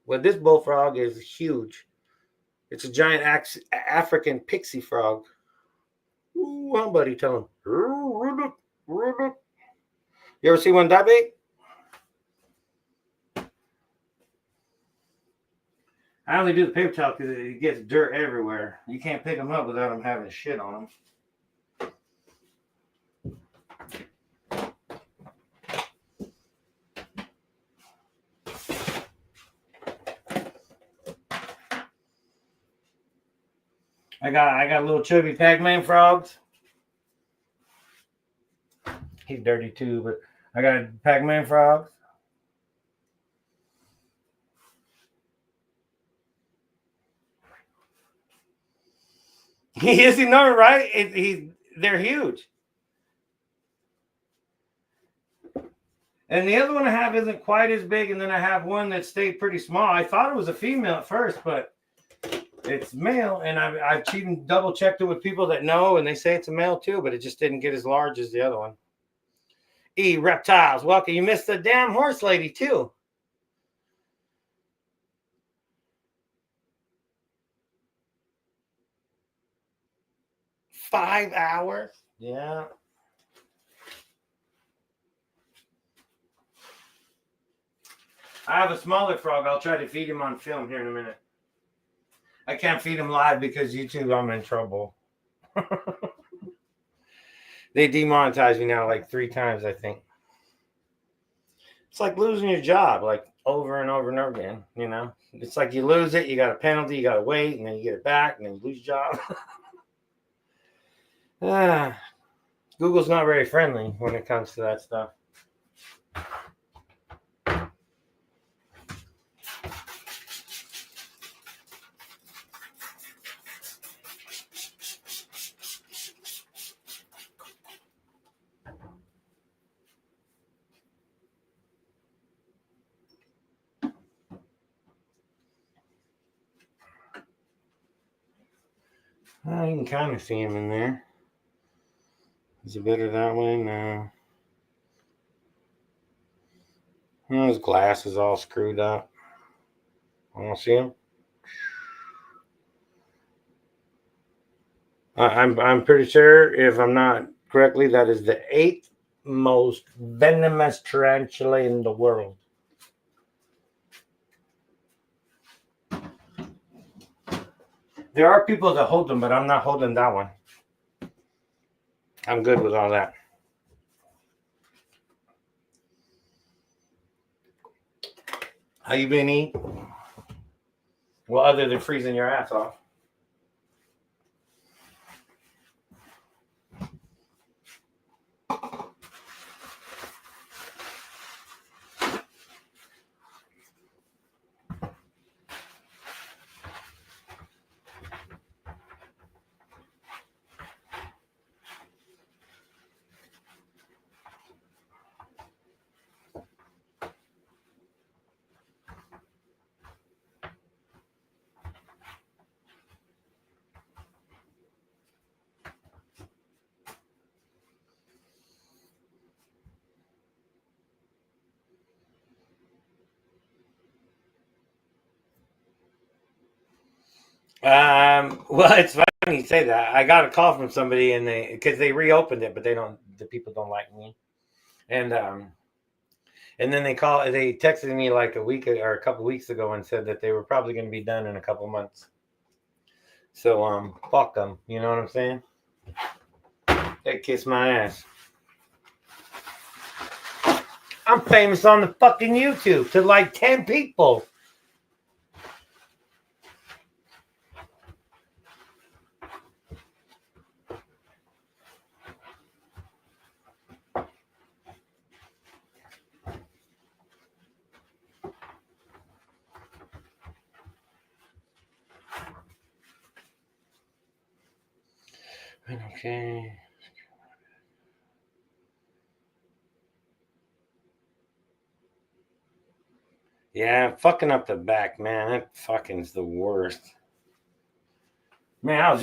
Well, this bullfrog is huge. It's a giant African pixie frog. Ooh, how buddy, tell him. You ever see one that big? I only do the paper towel because it gets dirt everywhere. You can't pick them up without them having shit on them. I got little chubby Pac-Man frogs. He's dirty too, but I got Pac-Man frogs. He is enormous, right? They're huge. And the other one I have isn't quite as big, and then I have one that stayed pretty small. I thought it was a female at first, but it's male, and I've even double checked it with people that know, and they say it's a male too, but it just didn't get as large as the other one. Reptiles, welcome. You missed the damn horse lady too. $5 hours? Yeah. I have a smaller frog. I'll try to feed him on film here in a minute. I can't feed him live because YouTube, I'm in trouble. They demonetized me now like 3 times, I think. It's like losing your job, like over and over and over again, you know? It's like you lose it, you got a penalty, you got to wait, and then you get it back, and then you lose your job. Google's not very friendly when it comes to that stuff. You can kind of see him in there. Is it better that way? No. His glass is all screwed up. I don't see him. I'm pretty sure, if I'm not correctly, that is the 8th most venomous tarantula in the world. There are people that hold them, but I'm not holding that one. I'm good with all that. How you been eating? Well, other than freezing your ass off. Well, it's funny you say that. I got a call from somebody, and because they reopened it, but the people don't like me, and then they texted me like a week or a couple weeks ago and said that they were probably going to be done in a couple months. So fuck them. You know what I'm saying? They kiss my ass. I'm famous on the fucking YouTube to like 10 people. Okay. Yeah, fucking up the back, man. That fucking's the worst. Man, I was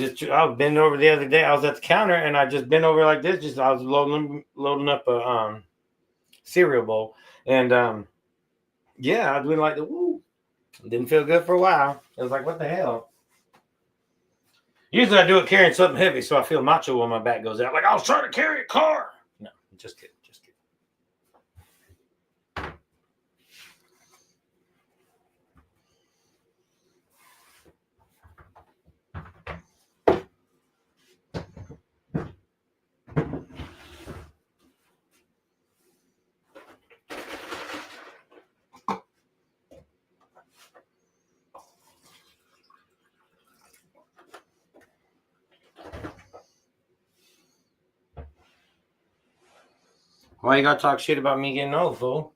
bending over the other day. I was at the counter and I just bent over like this. I was loading up a cereal bowl, and yeah, I was doing like the woo. Didn't feel good for a while. It was like, what the hell? Usually I do it carrying something heavy, so I feel macho when my back goes out. Like I was trying to carry a car. No, just kidding. Why you gotta talk shit about me getting old, fool?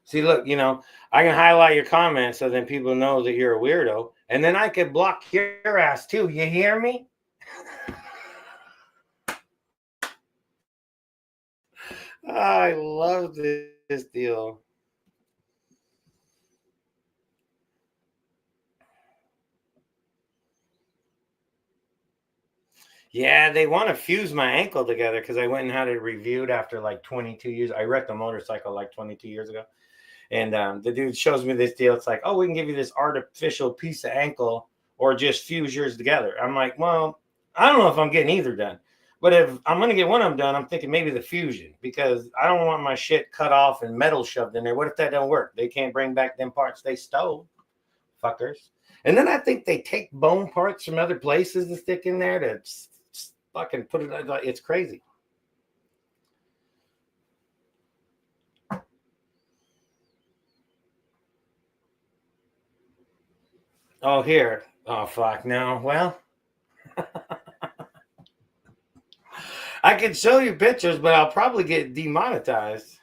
See, look, I can highlight your comments so then people know that you're a weirdo, and then I could block your ass too. You hear me? I love this deal. Yeah, they want to fuse my ankle together because I went and had it reviewed after like 22 years. I wrecked a motorcycle like 22 years ago. And the dude shows me this deal. It's like, oh, we can give you this artificial piece of ankle or just fuse yours together. I'm like, well, I don't know if I'm getting either done. But if I'm going to get one of them done, I'm thinking maybe the fusion because I don't want my shit cut off and metal shoved in there. What if that don't work? They can't bring back them parts they stole. Fuckers. And then I think they take bone parts from other places to stick in there to fucking put it. It's crazy. Oh, here. Oh, fuck. No. Well, I can show you pictures, but I'll probably get demonetized.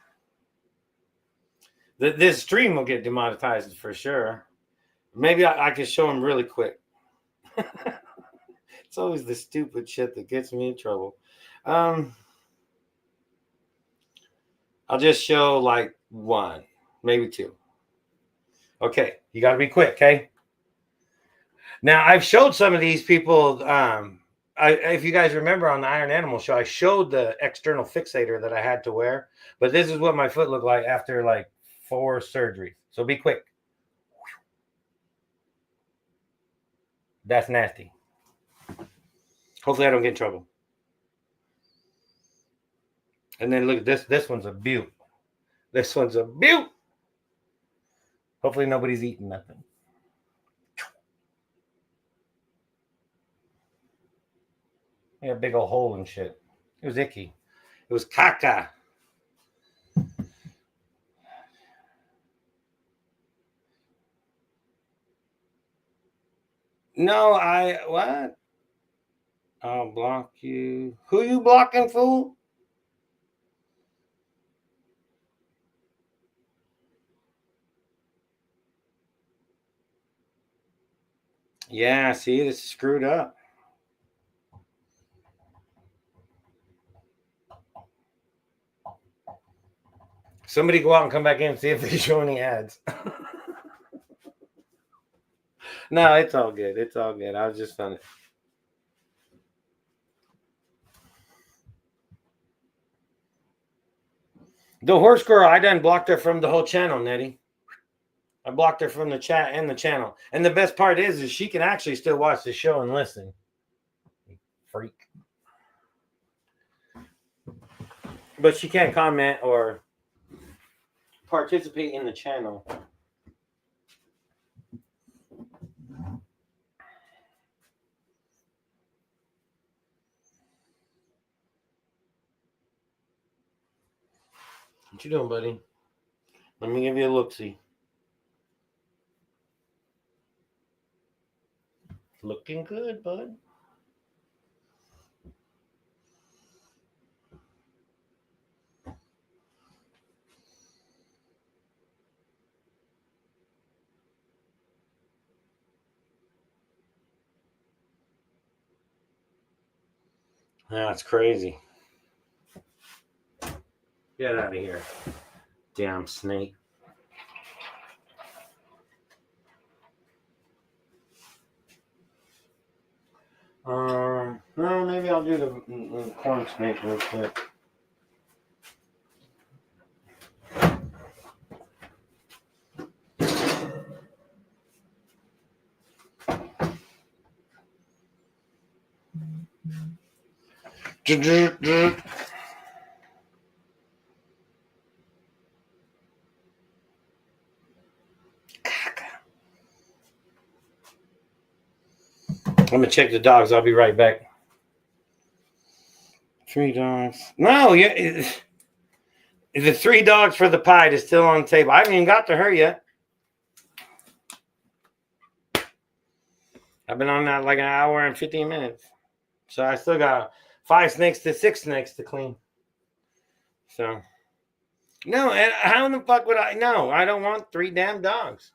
This stream will get demonetized for sure. Maybe I can show them really quick. It's always the stupid shit that gets me in trouble. I'll just show like one, maybe two. Okay, you got to be quick, okay? Now I've showed some of these people if you guys remember on the Iron Animal show, I showed the external fixator that I had to wear, but this is what my foot looked like after like 4 surgeries. So be quick. That's nasty. Hopefully I don't get in trouble. And then look at this. This one's a beaut. This one's a beaut. Hopefully nobody's eating nothing. Yeah, big old hole and shit. It was icky. It was caca. No, what? I'll block you. Who you blocking, fool? Yeah, see, this is screwed up. Somebody go out and come back in and see if they show any ads. No, it's all good. It's all good. I was just funny. The horse girl, I done blocked her from the whole channel, Nettie. I blocked her from the chat and the channel. And the best part is she can actually still watch the show and listen. Freak. But she can't comment or participate in the channel. What you doing, buddy? Let me give you a look-see. Looking good, bud. That's crazy. Get out of here. Damn snake. No, maybe I'll do the corn snake real quick. I'm gonna check the dogs. I'll be right back. 3 dogs. No, yeah. The 3 dogs for the pie is still on the table. I haven't even got to her yet. I've been on that like an hour and 15 minutes. So I still got 5 snakes to 6 snakes to clean. So no, and how in the fuck would I? No, I don't want 3 damn dogs.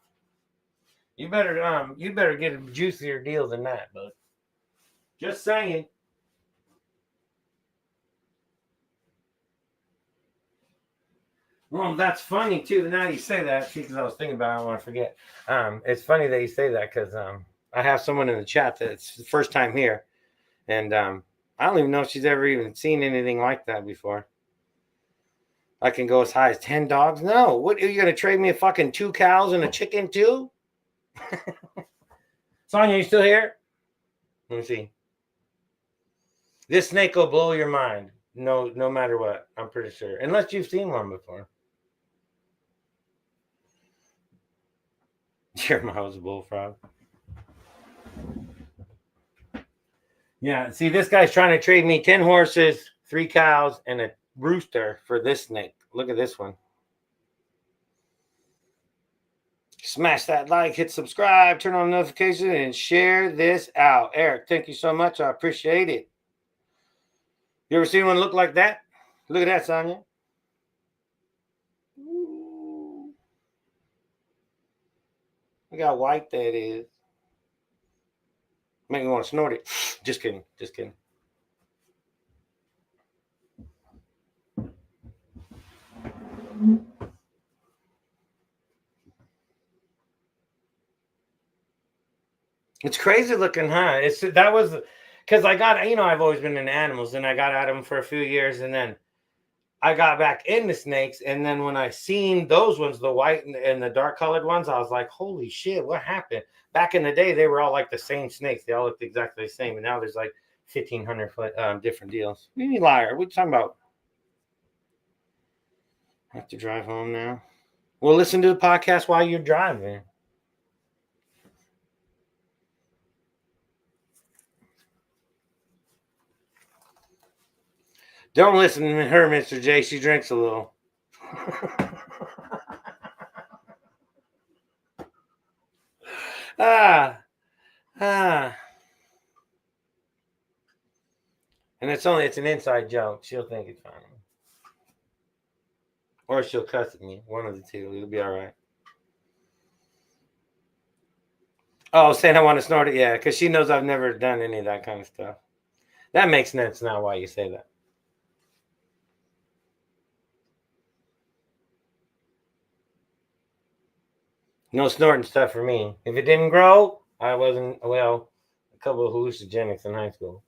You better get a juicier deal than that, bud. Just saying. Well, that's funny too. Now you say that, because I was thinking about it, I don't want to forget. It's funny that you say that because I have someone in the chat that's the first time here, and I don't even know if she's ever even seen anything like that before. I can go as high as 10 dogs. No, what are you gonna trade me a fucking 2 cows and a chicken too? Sonia, you still here? Let me see. This snake will blow your mind. No matter what. I'm pretty sure, unless you've seen one before. Your mom's a bullfrog. Yeah, see, this guy's trying to trade me 10 horses, 3 cows, and a rooster for this snake. Look at this one. Smash that like, hit subscribe, turn on notifications, and share this out. Eric, thank you so much. I appreciate it. You ever seen one look like that? Look at that, Sonia. Ooh. Look how white that is. Make me want to snort it. Just kidding. Just kidding. It's crazy looking, huh? That was because I got, I've always been into animals, and I got out of them for a few years, and then I got back into snakes, and then when I seen those ones, the white and the dark colored ones, I was like, holy shit, what happened? Back in the day, they were all like the same snakes. They all looked exactly the same, and now there's like 1,500 foot different deals. You liar. What you talking about? I have to drive home now. Well, listen to the podcast while you're driving. Don't listen to her, Mr. J. She drinks a little. ah. And it's an inside joke. She'll think it's funny. Or she'll cuss at me. One of the two. It'll be all right. Oh, saying I want to snort it? Yeah, because she knows I've never done any of that kind of stuff. That makes sense now why you say that. No snorting stuff for me. If it didn't grow, I wasn't, a couple of hallucinogenics in high school.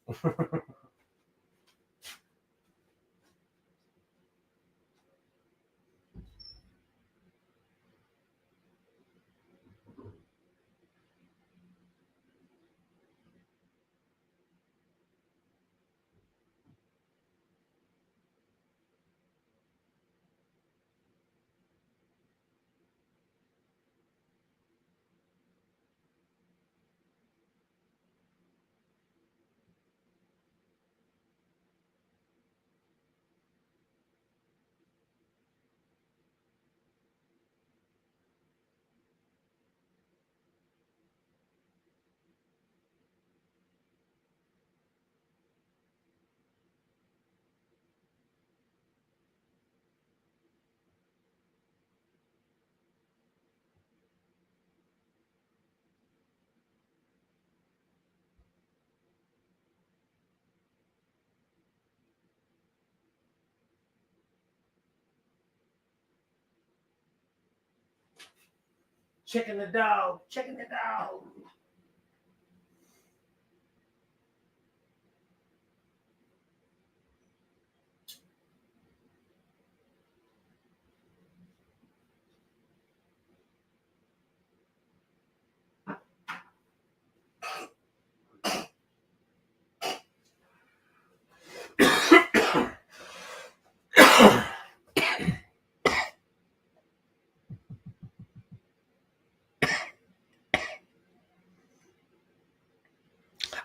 Chicken the dog. Chicken the dog.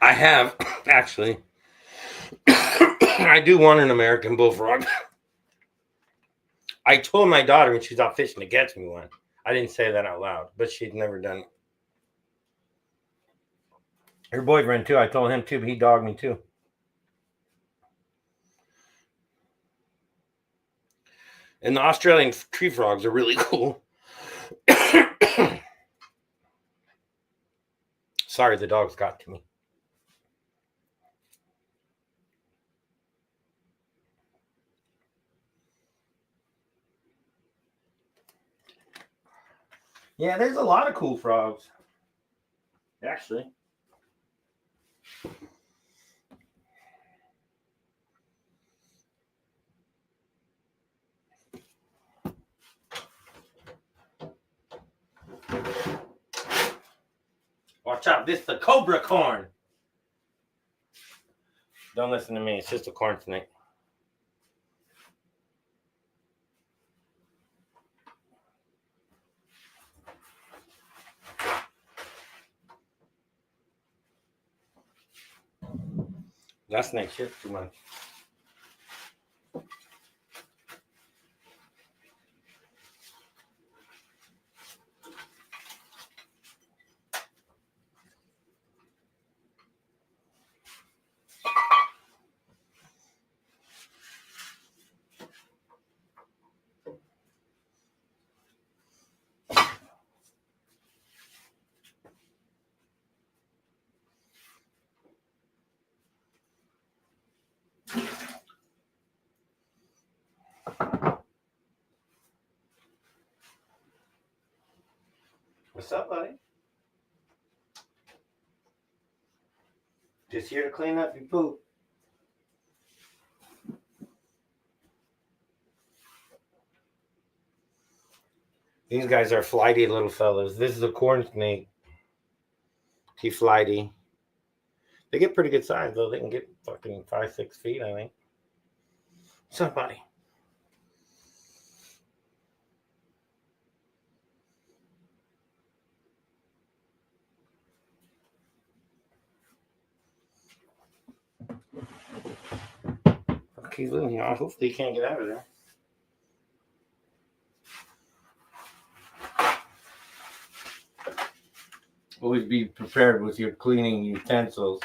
I have, actually. I do want an American bullfrog. I told my daughter when she's out fishing to get me one. I didn't say that out loud, but she'd never done it. Her boyfriend, too. I told him, too, but he dogged me, too. And the Australian tree frogs are really cool. Sorry, the dogs got to me. Yeah, there's a lot of cool frogs. Actually. Watch out, this is the cobra corn. Don't listen to me, it's just a corn snake. That snake shit too much. What's up, buddy? Just here to clean up your poop. These guys are flighty little fellas. This is a corn snake. He's flighty. They get pretty good size though. They can get fucking 5-6 feet, I think. Somebody. He's living here. Hopefully he can't get out of there. Always be prepared with your cleaning utensils.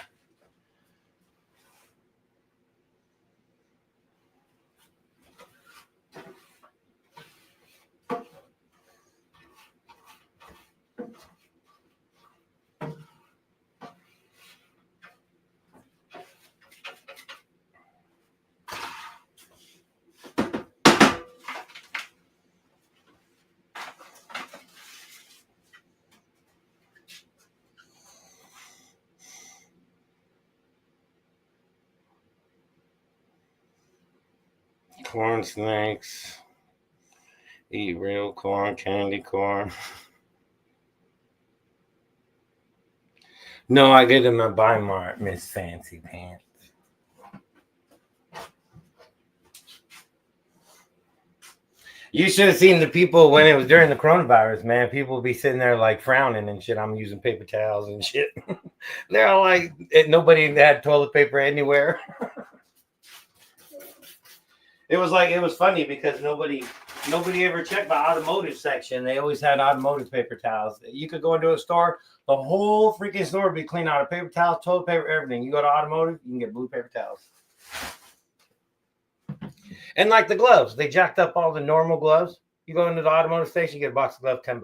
Corn snakes. Eat real corn, candy corn. No, I get them at Bi-Mart, Miss Fancy Pants. You should have seen the people when it was during the coronavirus, man. People would be sitting there like frowning and shit. I'm using paper towels and shit. They're all like, nobody had toilet paper anywhere. It was funny because nobody ever checked the automotive section. They always had automotive paper towels. You could go into a store, the whole freaking store would be clean out of paper towels, toilet paper, everything. You go to automotive, you can get blue paper towels. And like the gloves, they jacked up all the normal gloves. You go into the automotive station, you get a box of gloves, $10.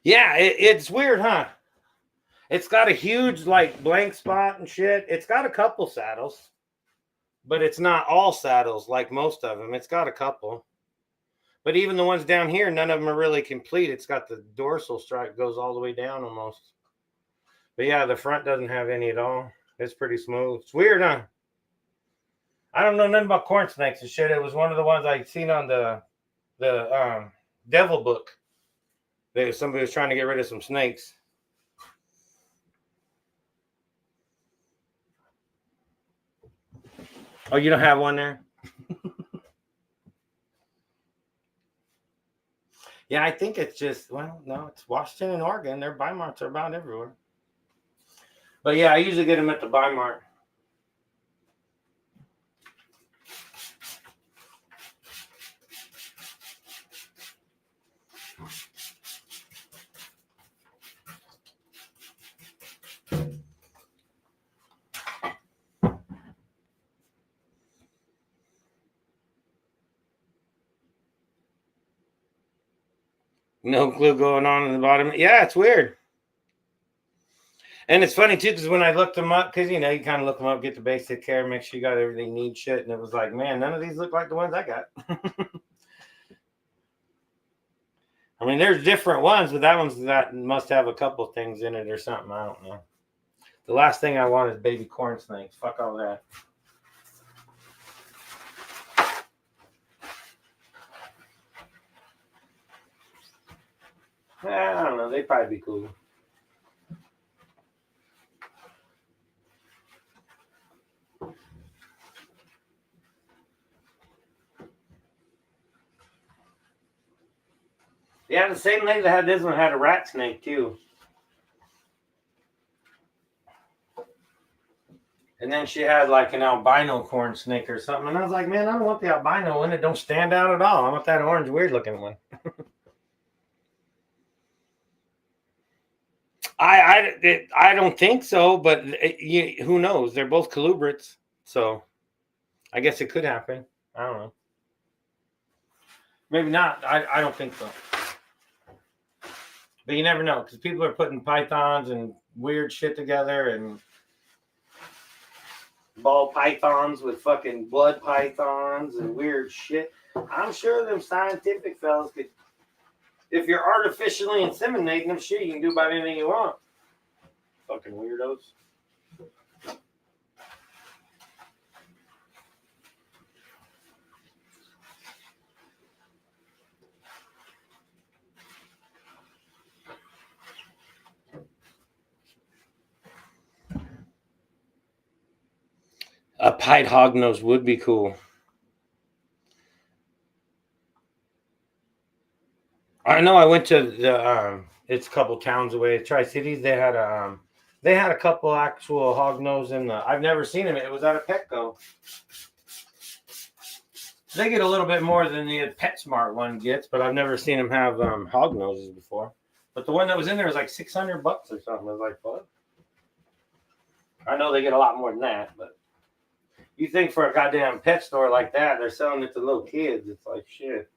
Yeah, it's weird, huh? It's got a huge like blank spot and shit. It's got a couple saddles, but it's not all saddles like most of them. It's got a couple. But even the ones down here, none of them are really complete. It's got the dorsal stripe goes all the way down almost. But yeah, the front doesn't have any at all. It's pretty smooth. It's weird, huh? I don't know nothing about corn snakes and shit. It was one of the ones I'd seen on the Devil book. Somebody was trying to get rid of some snakes. Oh, you don't have one there? Yeah, I think it's just, well, no, it's Washington and Oregon. Their Bi-Marts are about everywhere. But yeah, I usually get them at the Bi-Mart. No clue going on in the bottom. Yeah, it's weird. And it's funny too, because when I looked them up, because you know, you kind of look them up, get the basic care, make sure you got everything you need shit. And it was like, man, none of these look like the ones I got. I mean, there's different ones, but that must have a couple things in it or something. I don't know. The last thing I want is baby corn snakes. Fuck all that. I don't know. They'd probably be cool. Yeah, the same lady that had this one had a rat snake too. And then she had like an albino corn snake or something. And I was like, man, I don't want the albino one. It don't stand out at all. I want that orange, weird looking one. I don't think so, but who knows? They're both colubrids, so I guess it could happen. I don't know. Maybe not. I don't think so. But you never know, because people are putting pythons and weird shit together and ball pythons with fucking blood pythons and weird shit. I'm sure them scientific fellas could. If you're artificially inseminating them, shit, you can do about anything you want. Fucking weirdos. A pied hognose would be cool. I know. I went to the it's a couple towns away, Tri-Cities. They had a couple actual hognose in the. I've never seen them. It was at a Petco. They get a little bit more than the PetSmart one gets, but I've never seen them have hognoses before. But the one that was in there was like $600 or something. I was like, what? I know they get a lot more than that, but you think for a goddamn pet store like that, they're selling it to little kids. It's like shit.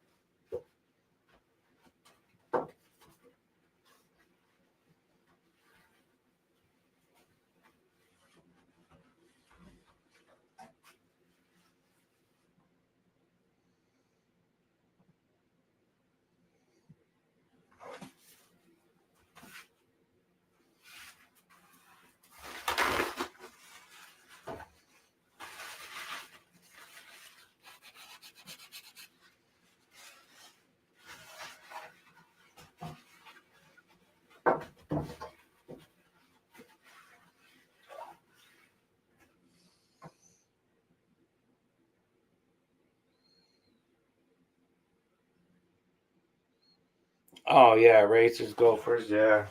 Oh yeah, racers, gophers, yeah.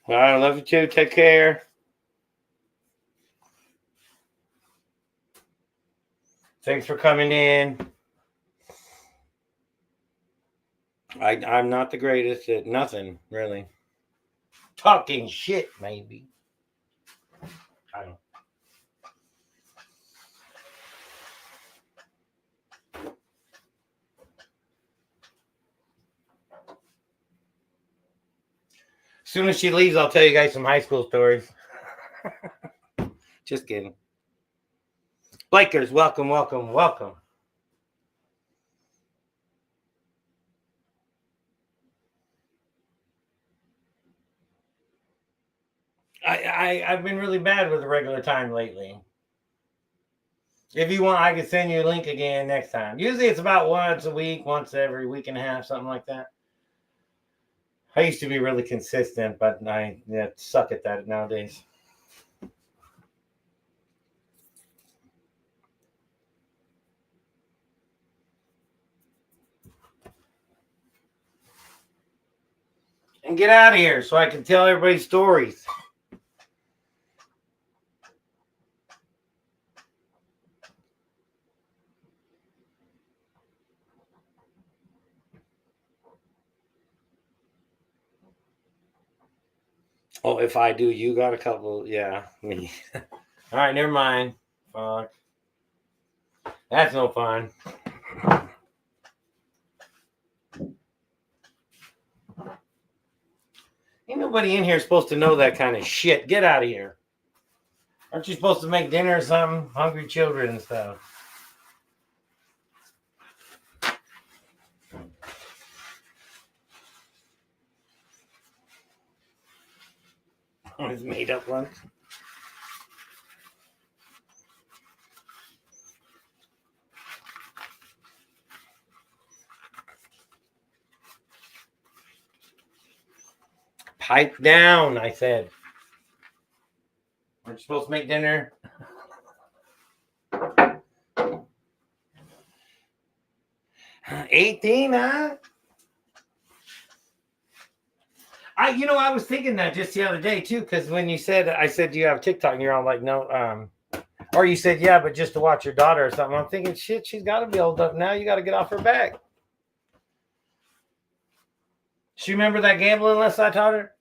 Well, I love you too. Take care. Thanks for coming in. I'm not the greatest at nothing, really. Talking shit, maybe. I don't. As soon as she leaves, I'll tell you guys some high school stories. Just kidding. Blakers, welcome, welcome, welcome. I've been really bad with the regular time lately. If you want, I can send you a link again next time. Usually it's about once a week, once every week and a half, something like that. I used to be really consistent, but I suck at that nowadays. And get out of here so I can tell everybody stories. Oh, if I do, you got a couple. Yeah, me. All right, never mind. Fuck. That's no fun. Ain't nobody in here supposed to know that kind of shit. Get out of here. Aren't you supposed to make dinner or something? Hungry children and stuff. It's made up ones. Pipe down, I said. Aren't you supposed to make dinner? 18, huh? I was thinking that just the other day too, because when you said, I said, do you have TikTok? And you're all like, no. Or you said, yeah, but just to watch your daughter or something. I'm thinking, shit, she's got to be old enough now. You got to get off her back. She remember that gambling lesson I taught her?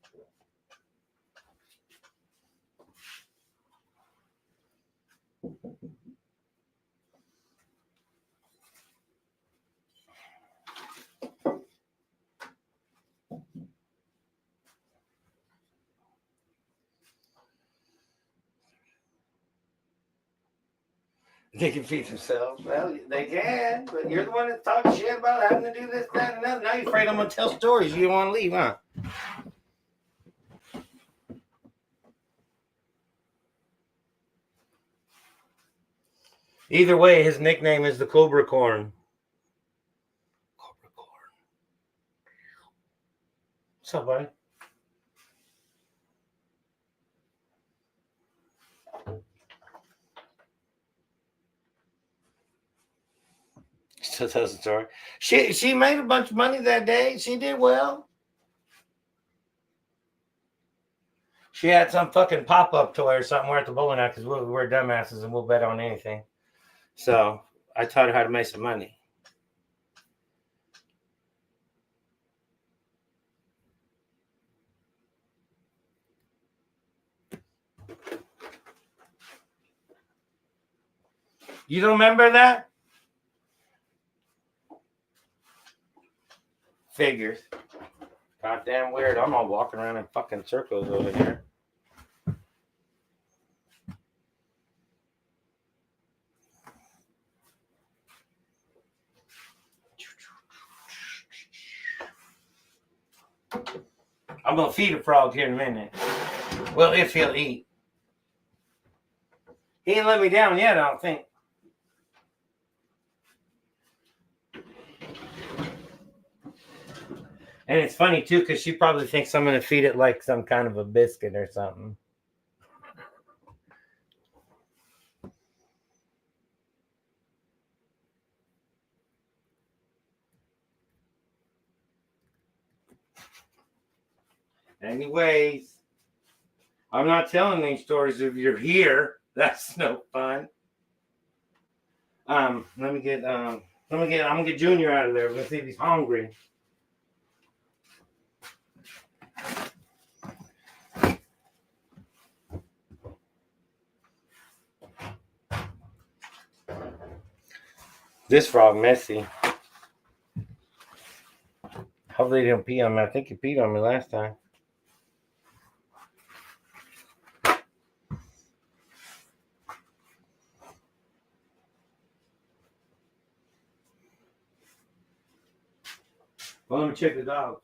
They can feed themselves. Well, they can, but you're the one that talks shit about having to do this, that, and that. Now you're afraid I'm going to tell stories. You don't want to leave, huh? Either way, his nickname is the Cobra Corn. Cobra Corn. What's up, buddy? Still tells the story. She made a bunch of money that day. She did well. She had some fucking pop-up toy or something. We're at the bowling alley because we're dumbasses and we'll bet on anything. So I taught her how to make some money. You don't remember that? Figures. Goddamn weird. I'm all walking around in fucking circles over here. I'm gonna feed a frog here in a minute. Well, if he'll eat. He ain't let me down yet, I don't think. And it's funny too, because she probably thinks I'm gonna feed it like some kind of a biscuit or something. Anyways, I'm not telling these stories if you're here. That's no fun. I'm gonna get Junior out of there. We're gonna see if he's hungry. This frog messy. Hopefully he didn't pee on me. I think he peed on me last time. Well, let me check the dogs.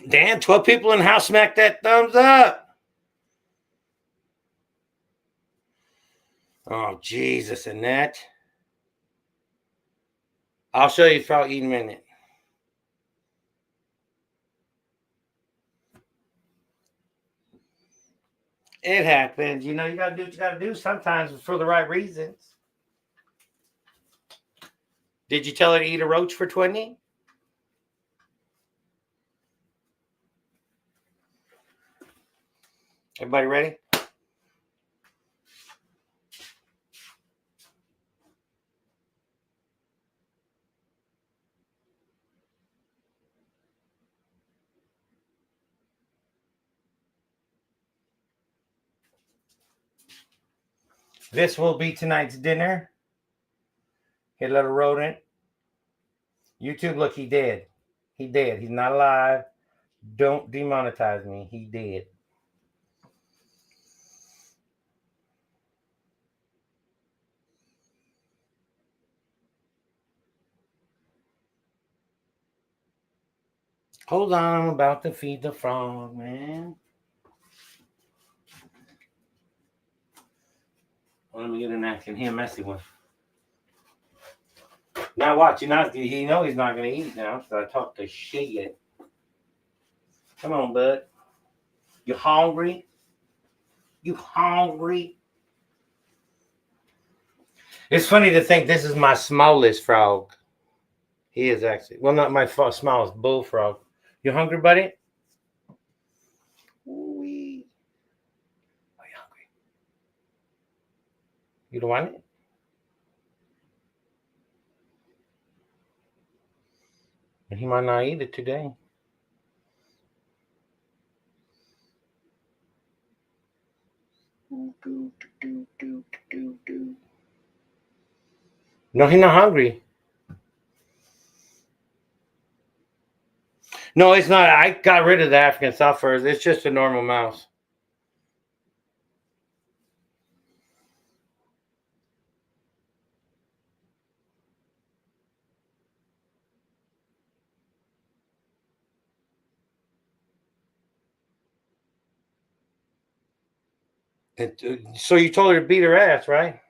Damn, 12 people in the house smack that thumbs up. Oh, Jesus, Annette. I'll show you frog eating a minute. It happens. You know, you got to do what you got to do sometimes for the right reasons. Did you tell her to eat a roach for 20? Everybody ready? This will be tonight's dinner. Hit a little rodent. YouTube, look, he dead. He dead. He's not alive. Don't demonetize me. He dead. Hold on, I'm about to feed the frog, man. Let me get a napkin. He a messy one. Now watch, he know he's not gonna eat now, so I talk the shit. Come on, bud. You hungry? You hungry? It's funny to think this is my smallest frog. He is actually. Well, not my smallest bullfrog. You hungry, buddy? Ooh-wee. Are you hungry? You don't want it? And he might not eat it today. No, he's not hungry. No, it's not. I got rid of the African soft furs. It's just a normal mouse. So you told her to beat her ass, right?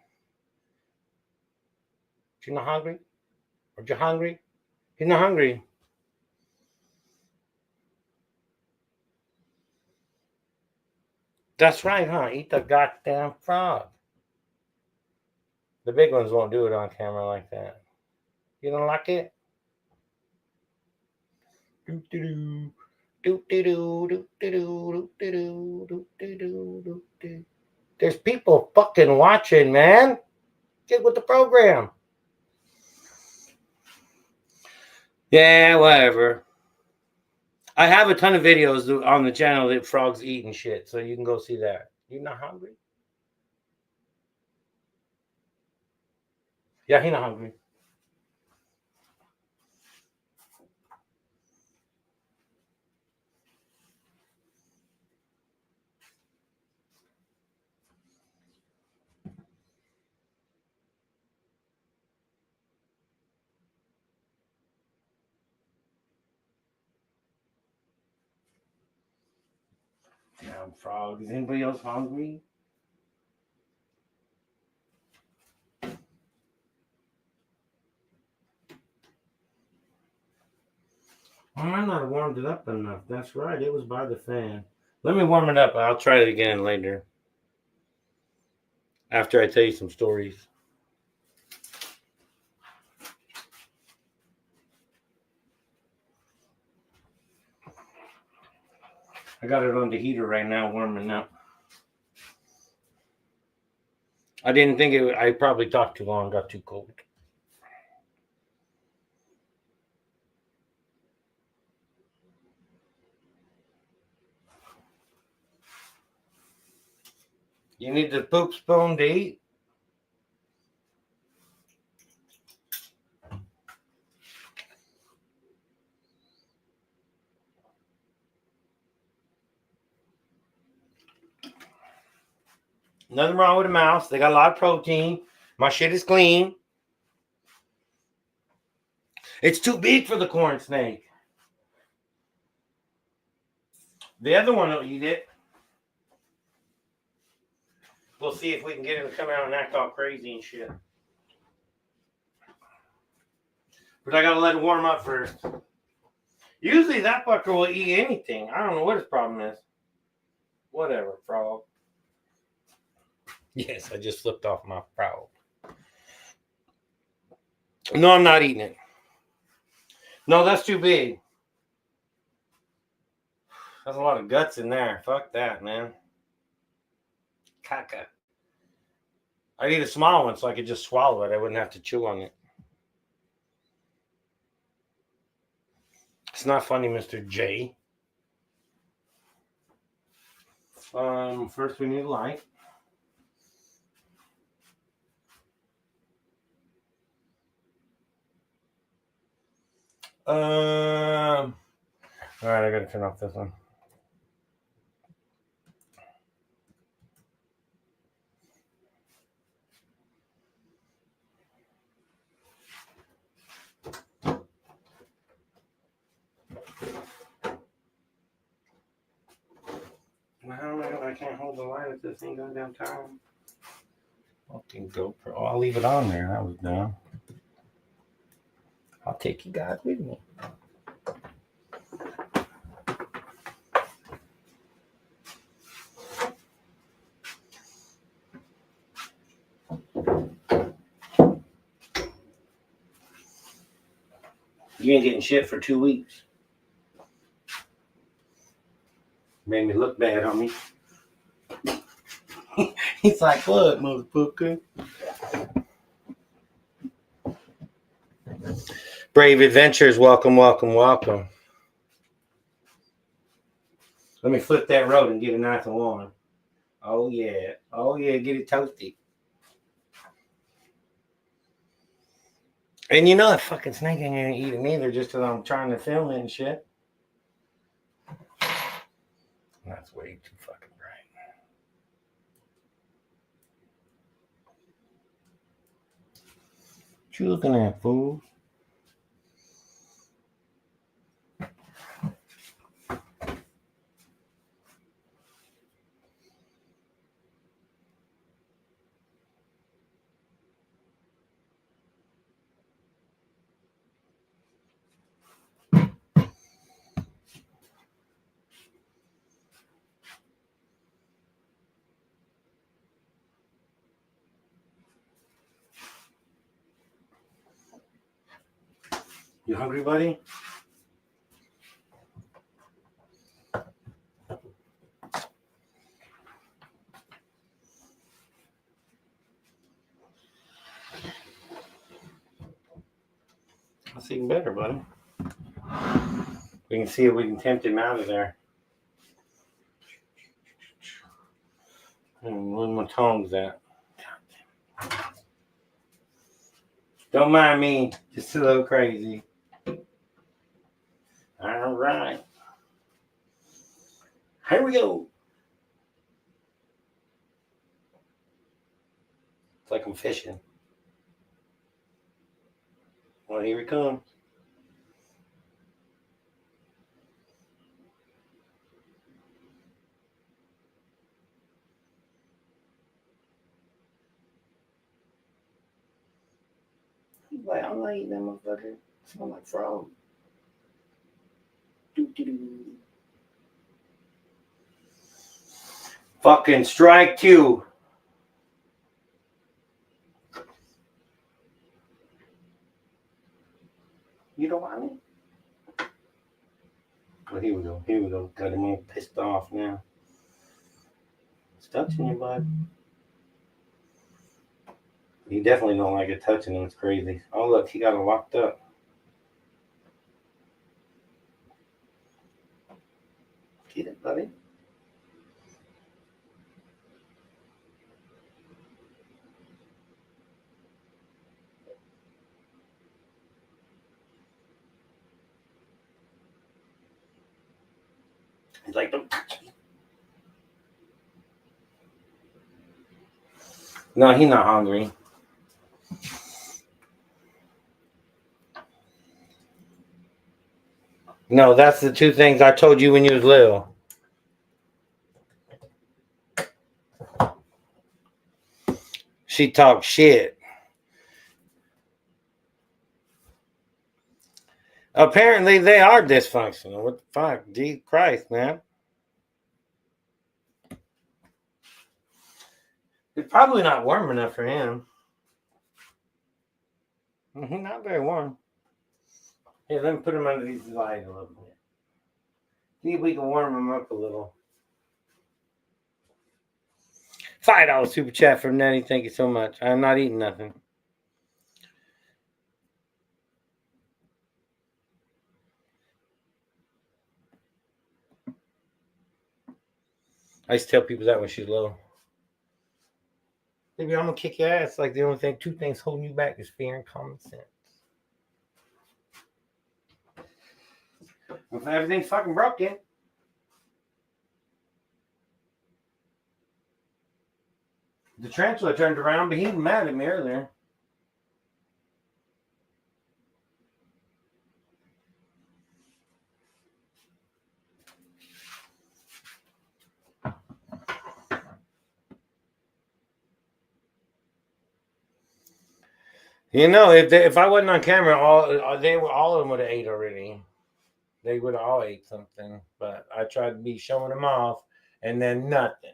You're not hungry? Are you hungry? He's not hungry. That's right, huh? Eat the goddamn frog. The big ones won't do it on camera like that. You don't like it? There's people fucking watching, man. Get with the program. Yeah, whatever. I have a ton of videos on the channel that frogs eating shit, so you can go see that. You not hungry? Yeah, he not hungry. Damn frog. Is anybody else hungry? I might not have warmed it up enough. That's right. It was by the fan. Let me warm it up. I'll try it again later. After I tell you some stories. I got it on the heater right now, warming up. I didn't think it would. I probably talked too long, got too cold. You need the poop spoon to eat? Nothing wrong with a mouse. They got a lot of protein. My shit is clean. It's too big for the corn snake. The other one will eat it. We'll see if we can get him to come out and act all crazy and shit. But I gotta let it warm up first. Usually that fucker will eat anything. I don't know what his problem is. Whatever, frog. Yes, I just flipped off my frog. No, I'm not eating it. No, that's too big. There's a lot of guts in there. Fuck that, man. Caca. I need a small one so I could just swallow it. I wouldn't have to chew on it. It's not funny, Mr. J. First we need a light. All right, I gotta turn off this one. Well, I can't hold the light if this thing goes downtown. Fucking GoPro. Oh, I'll leave it on there. That was dumb. I'll take you guys with me. You ain't getting shit for 2 weeks. Made me look bad on me. He's like, what, motherfucker? Brave Adventures, welcome, welcome, welcome. Let me flip that road and get it nice and warm. Oh, yeah. Oh, yeah, get it toasty. And you know that fucking snake ain't gonna eat it neither just because I'm trying to film it and shit. That's way too fucking bright. What you looking at, fool? You hungry, buddy? That's even better, buddy. We can see if we can tempt him out of there. And where my tongue's at. Don't mind me, just a little crazy. All right. Here we go. It's like I'm fishing. Well, here he comes. He's like, I'm not eating that motherfucker. It smells like frog. Doo-doo-doo. Fucking strike two. You don't want it? Oh, here we go. Here we go. Got him all pissed off now. It's touching you, bud. He definitely don't like it touching him. It's crazy. Oh, look. He got it locked up. Get it, buddy. He's like, don't touch me. No, he's not hungry. No, that's the two things I told you when you was little. She talked shit. Apparently, they are dysfunctional. What the fuck? Jesus Christ, man. It's probably not warm enough for him. He's not very warm. Here, let me put him under these lights a little bit. See if we can warm him up a little. $5 super chat from Nettie. Thank you so much. I'm not eating nothing. I used to tell people that when she's little. Baby, I'm gonna kick your ass. Like the only thing, two things holding you back is fear and common sense. If everything's fucking broken. The tarantula turned around, but he was mad at me earlier. You know, if I wasn't on camera, all of them would have ate already. They would have all ate something, but I tried to be showing them off, and then nothing.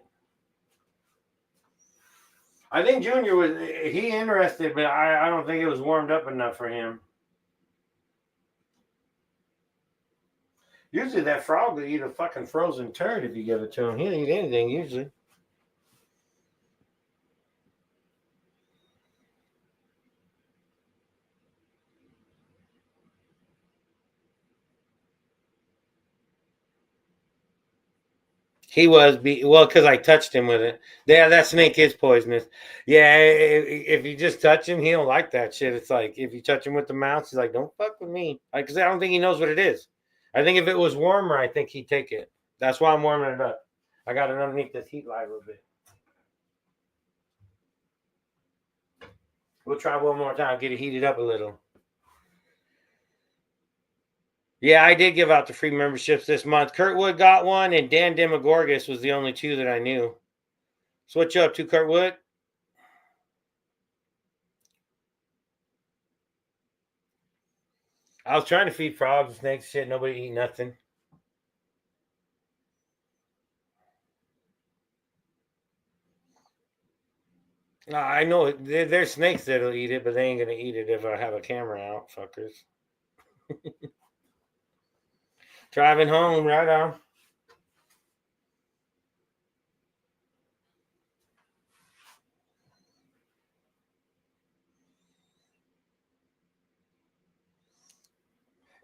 I think Junior was interested, but I don't think it was warmed up enough for him. Usually that frog will eat a fucking frozen turd if you give it to him. He'll eat anything usually. He was well because I touched him with it. Yeah, that snake is poisonous. Yeah, if you just touch him, he don't like that shit. It's like if you touch him with the mouse, he's like, "Don't fuck with me," because I don't think he knows what it is. I think if it was warmer, I think he'd take it. That's why I'm warming it up. I got it underneath this heat light a little bit. We'll try one more time, get it heated up a little. Yeah, I did give out the free memberships this month. Kurtwood got one, and Dan Demogorgus was the only two that I knew. So what you up to, Kurtwood? I was trying to feed frogs and snakes, shit. Nobody eat nothing. I know there's snakes that'll eat it, but they ain't gonna eat it if I have a camera out, fuckers. Driving home, right on.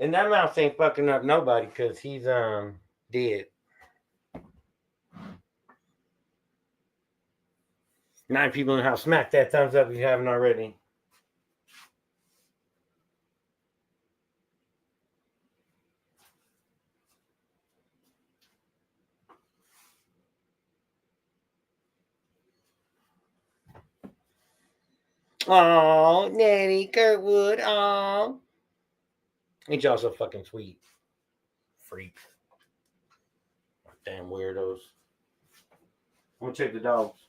And that mouse ain't fucking up nobody because he's dead. 9 people in the house. Smack that thumbs up if you haven't already. Oh, Nanny Kurtwood. Oh, ain't y'all so fucking sweet, freaks. Damn weirdos. I'm gonna check the dogs.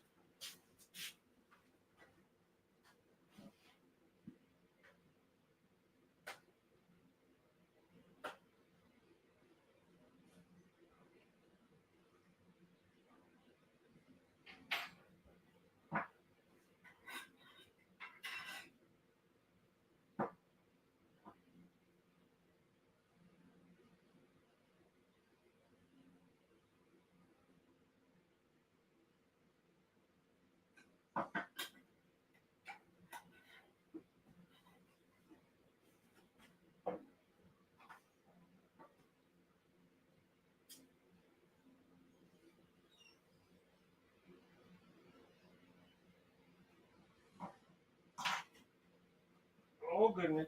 Oh goodness.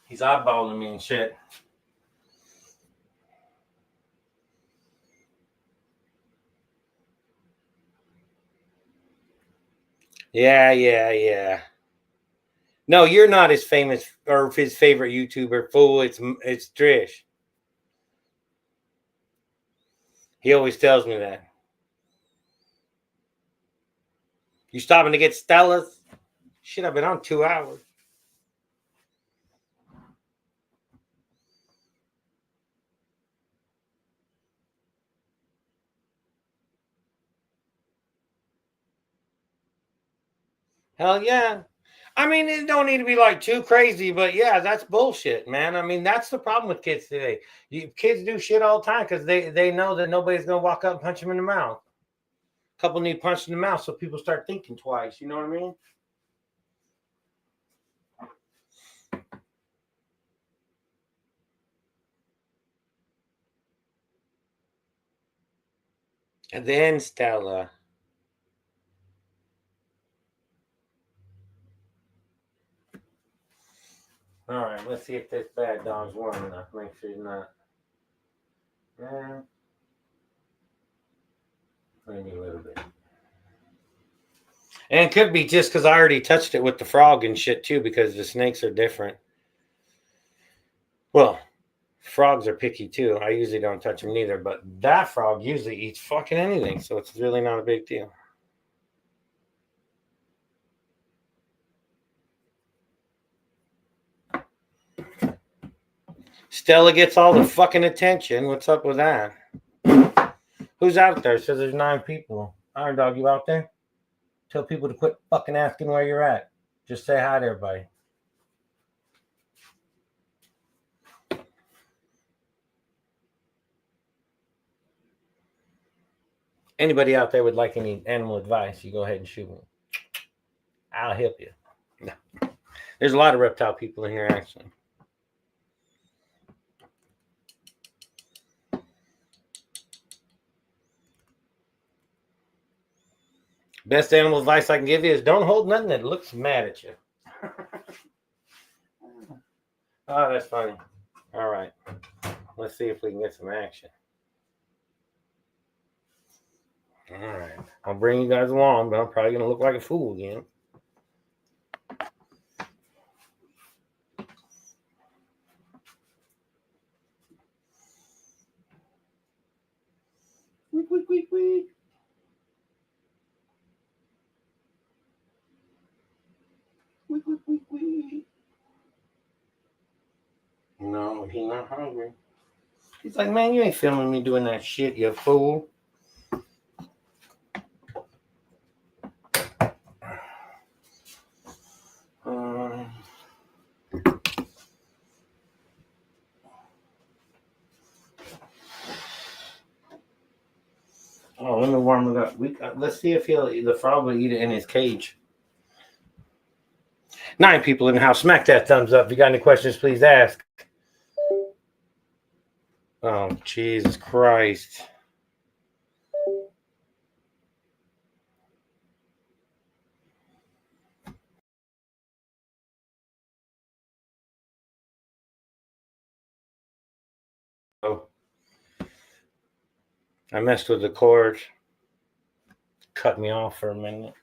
He's eyeballing me and shit. Yeah. No, you're not his famous or his favorite YouTuber. Fool, it's Trish. He always tells me that. You stopping to get Stella's? Shit, I've been on 2 hours. Hell yeah. I mean, it don't need to be like too crazy, but yeah, that's bullshit, man. I mean, that's the problem with kids today. Kids do shit all the time because they know that nobody's gonna walk up and punch them in the mouth. A couple need punched in the mouth, so people start thinking twice. You know what I mean? And then Stella. All right, let's see if this bad dog's warm enough. Make sure he's not. Yeah, maybe a little bit. And it could be just because I already touched it with the frog and shit too, because the snakes are different. Well, frogs are picky too. I usually don't touch them neither, but that frog usually eats fucking anything, so it's really not a big deal. Stella gets all the fucking attention. What's up with that? Who's out there? Says there's 9 people. Iron Dog, you out there? Tell people to quit fucking asking where you're at. Just say hi to everybody. Anybody out there would like any animal advice, you go ahead and shoot me. I'll help you. No. There's a lot of reptile people in here, actually. Best animal advice I can give you is don't hold nothing that looks mad at you. Oh, that's funny. All right. Let's see if we can get some action. All right. I'll bring you guys along, but I'm probably going to look like a fool again. Week, week, week, week. Week, week, week, week. No, he's not hungry. He's like, man, you ain't filming me doing that shit, you fool. Oh, let me warm it up. Let's see if the frog will eat it in his cage. 9 people in the house. Smack that thumbs up. If you got any questions, please ask. Oh, Jesus Christ. Oh, I messed with the cord. Cut me off for a minute.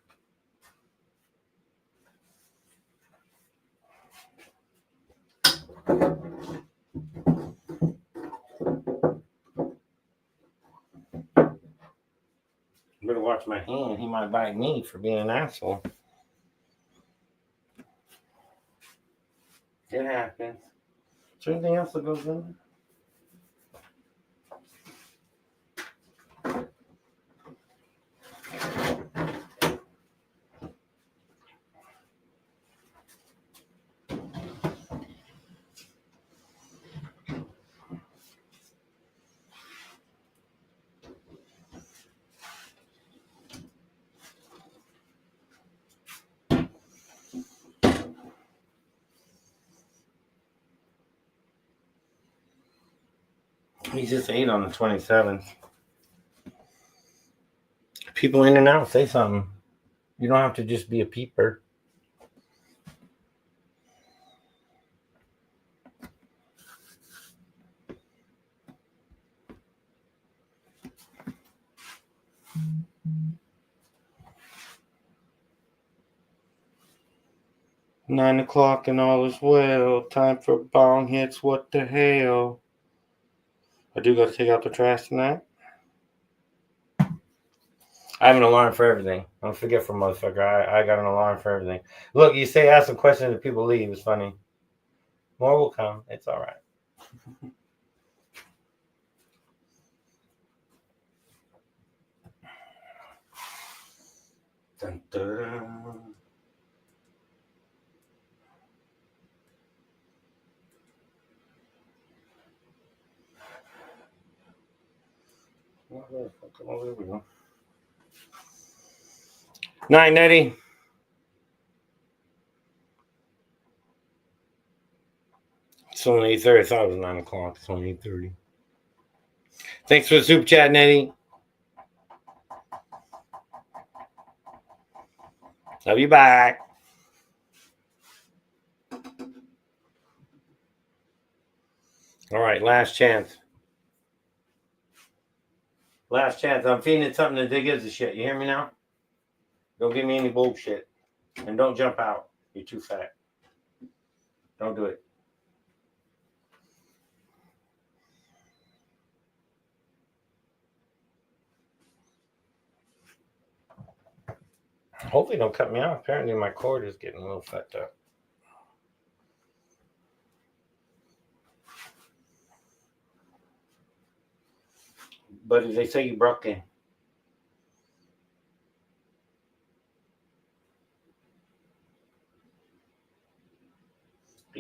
Better watch my hand. He might bite me for being an asshole. It happens. Is there anything else that goes in there? He just ate on the 27th. People in and out, say something. You don't have to just be a peeper. Nine o'clock and all is well. Time for bong hits. What the hell? I do got to take out the trash tonight. I have an alarm for everything. Don't forget for motherfucker. I got an alarm for everything. Look, you say ask some questions and people leave. It's funny. More will come. It's all right. Dun, dun. Oh, there we go. 9, Nettie. It's only 8:30. I thought it was 9 o'clock. It's only 8:30. Thanks for the super chat, Nettie. Love you back. All right, last chance. Last chance. I'm feeding it something that gives a shit. You hear me now? Don't give me any bullshit. And don't jump out. You're too fat. Don't do it. Hopefully don't cut me off. Apparently my cord is getting a little fucked up. But they say you broke in.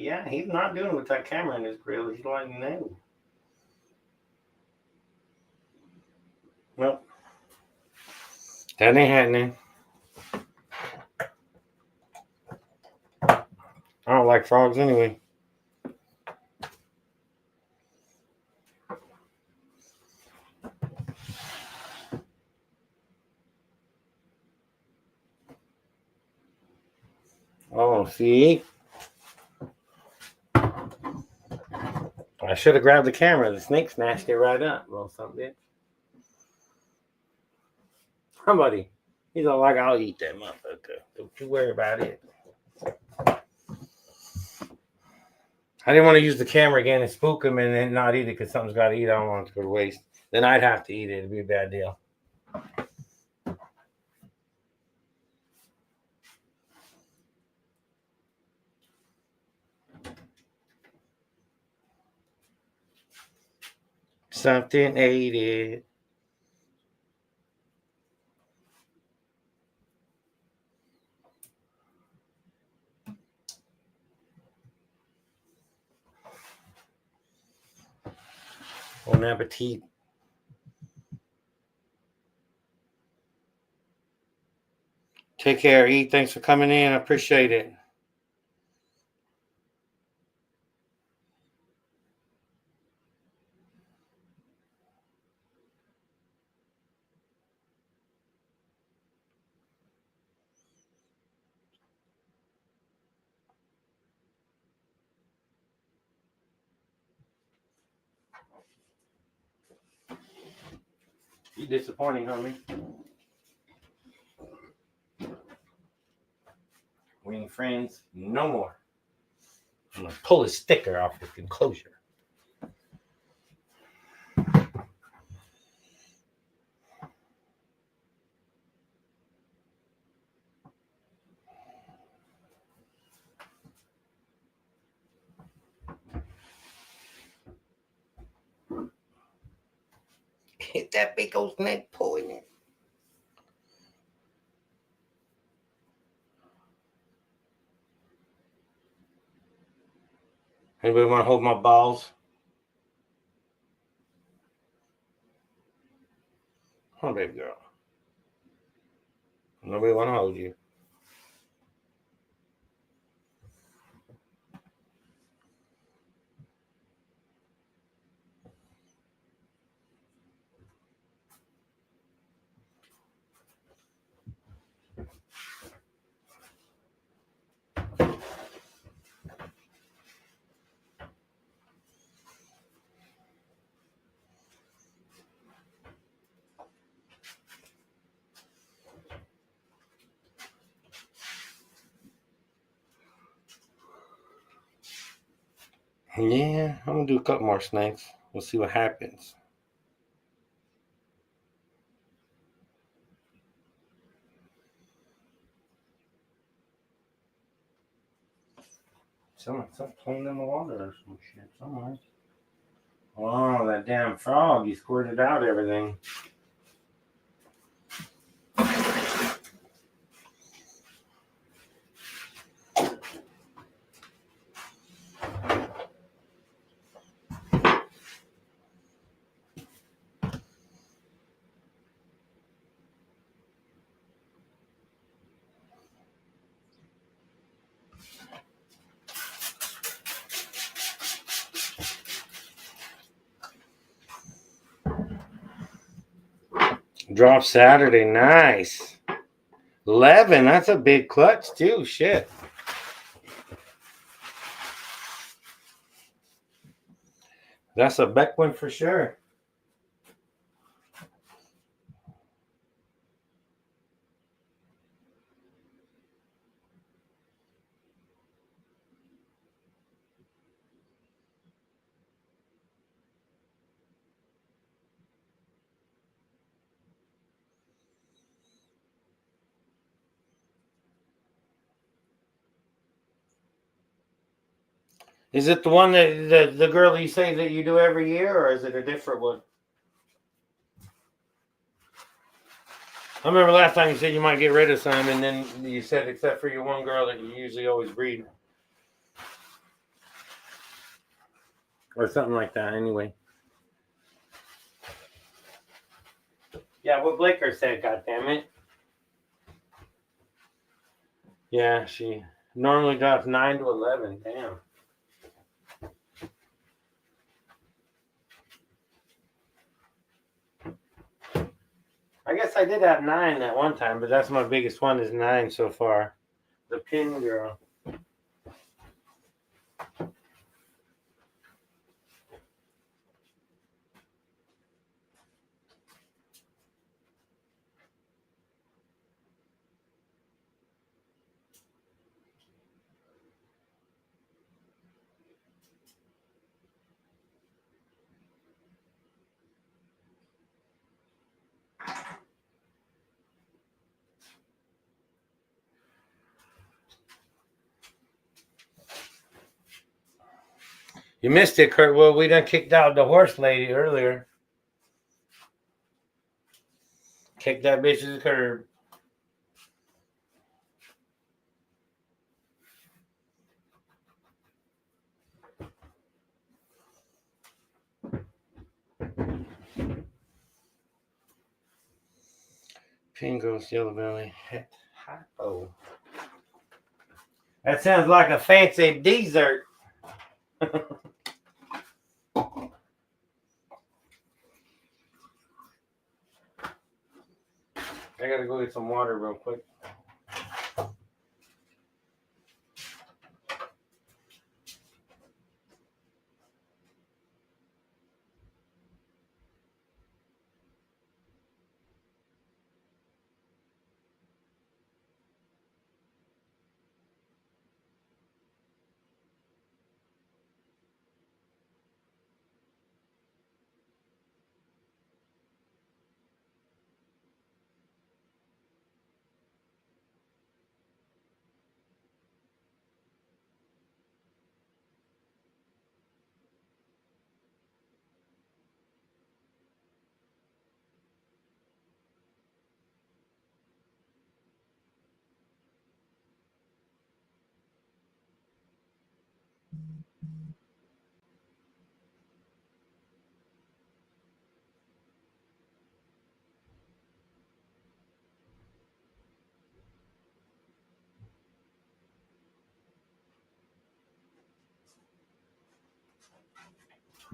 Yeah, he's not doing it with that camera in his grill. He's like, no. Nope. That ain't happening. I don't like frogs anyway. Oh, see? I should have grabbed the camera. The snake snatched it right up. Well, something. Somebody. He's all like, I'll eat that motherfucker. Don't you worry about it. I didn't want to use the camera again and spook him and then not eat it because something's got to eat. I don't want it to go to waste. Then I'd have to eat it. It'd be a bad deal. Something ate it. Bon appetit. Take care, E. Thanks for coming in. I appreciate it. You disappointing, homie. We ain't friends no more. I'm gonna pull his sticker off his enclosure. Hit that big old snake pulling it. Anybody want to hold my balls? Oh, baby girl. Nobody want to hold you. Yeah, I'm gonna do a couple more snakes. We'll see what happens. Someone's playing in the water or some shit. Somewhere. Oh, that damn frog! You squirted out everything. Drop Saturday, nice. 11, that's a big clutch too. Shit. That's a Beck one for sure. Is it the one that the girl you say that you do every year, or is it a different one? I remember last time you said you might get rid of some, and then you said except for your one girl that you usually always breed. or something like that. Anyway. Yeah, what Blaker said. God damn it. Yeah, she normally drops 9 to 11. Damn. I guess I did have 9 at one time, but that's my biggest one is 9 so far. The pin girl. You missed it, Kurt. Well, we done kicked out the horse lady earlier. Kicked that bitch to the curb. Pingos, yellow belly, hypo. That sounds like a fancy dessert. I gotta go get some water real quick.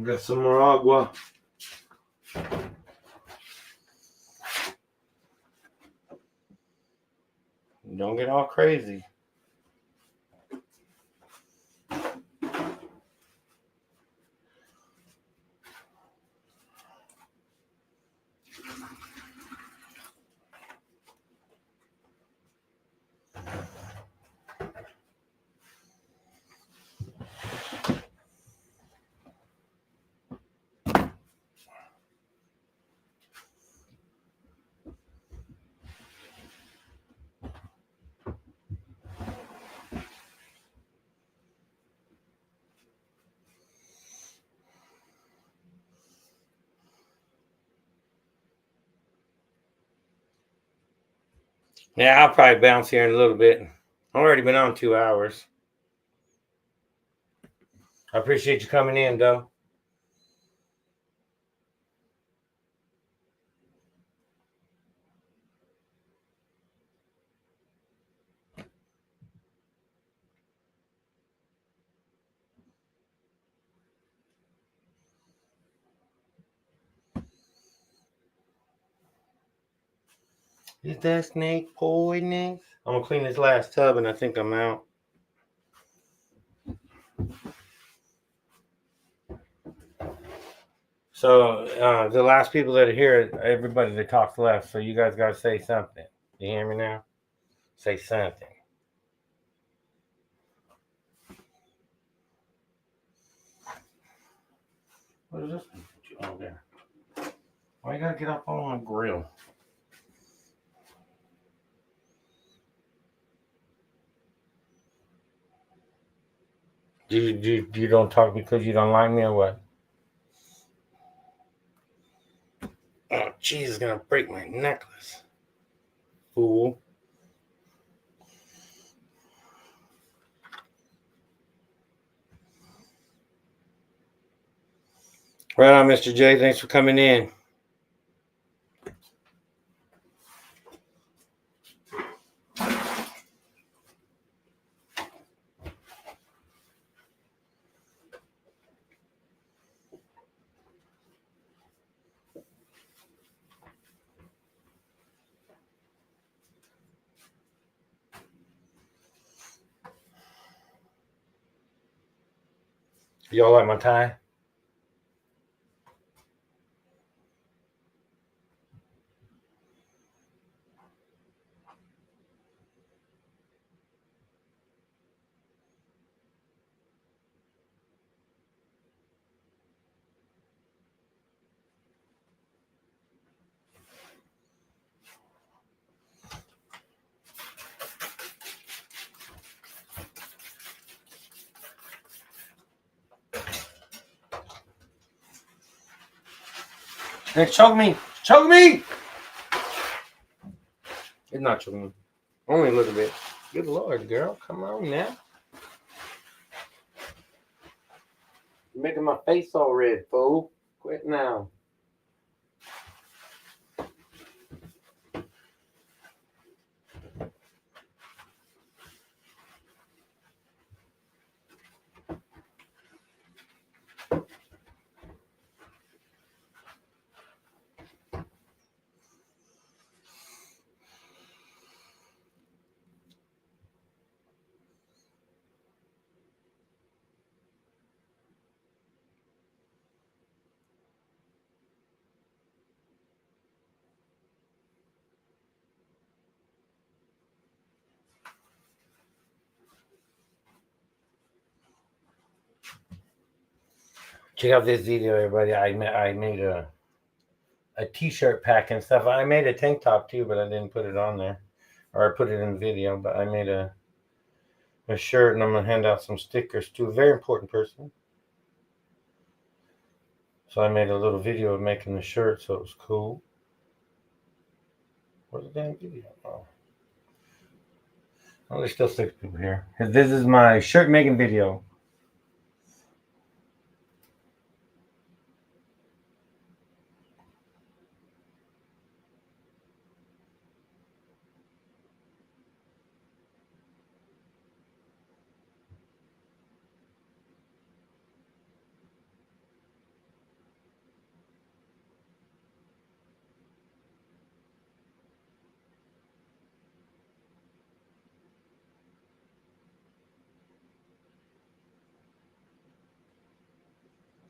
Got some more agua. Don't get all crazy. Yeah, I'll probably bounce here in a little bit. I've already been on 2 hours. I appreciate you coming in, though. Is that snake poisonous? I'm gonna clean this last tub and I think I'm out. So the last people that are here, everybody that talks left. So you guys gotta say something. You hear me now? Say something. What is this? Oh, there. Why you gotta get up on my grill? You don't talk because you don't like me or what? Oh, jeez, it's gonna break my necklace. Fool. Right on, Mr. J. Thanks for coming in. Y'all like my tie? Hey, choke me! Choke me! It's not choking me. Only a little bit. Good Lord, girl. Come on now. You're making my face all red, fool. Quit now. Check out this video, everybody. I made a t-shirt pack and stuff. I made a tank top too, but I didn't put it on there. Or I put it in the video, but I made a shirt, and I'm going to hand out some stickers to a very important person. So I made a little video of making the shirt, so it was cool. Where's the damn video? Oh, there's still 6 people here. This is my shirt making video.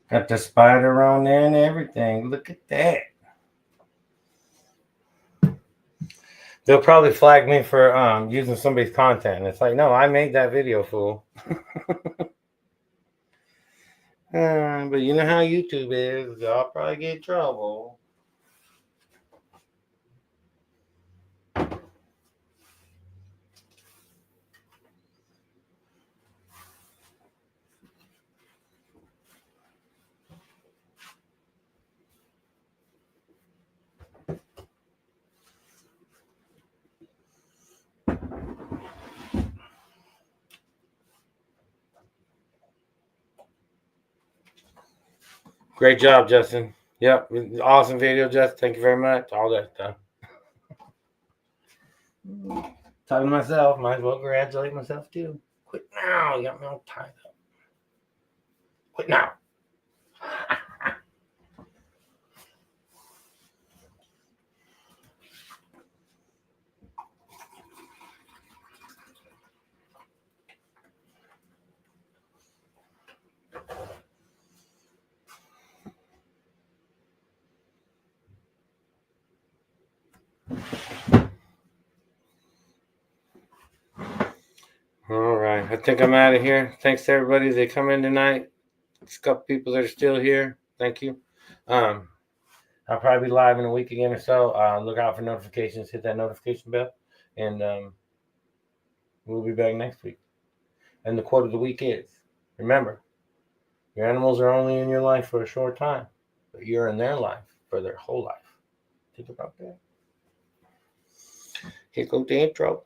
Got the spider on there and everything. Look at that. They'll probably flag me for using somebody's content. And it's like, no, I made that video, fool. But you know how YouTube is. I'll probably get in trouble. Great job, Justin. Yep. Awesome video, Justin. Thank you very much. All that stuff. Talking to myself. Might as well congratulate myself, too. Quit now. You got me all tied up. Quit now. All right. I think I'm out of here. Thanks to everybody that come in tonight. There's a couple people that are still here. Thank you. I'll probably be live in a week again or so. Look out for notifications. Hit that notification bell. And we'll be back next week. And the quote of the week is, remember, your animals are only in your life for a short time, but you're in their life for their whole life. Think about that. Here goes the intro.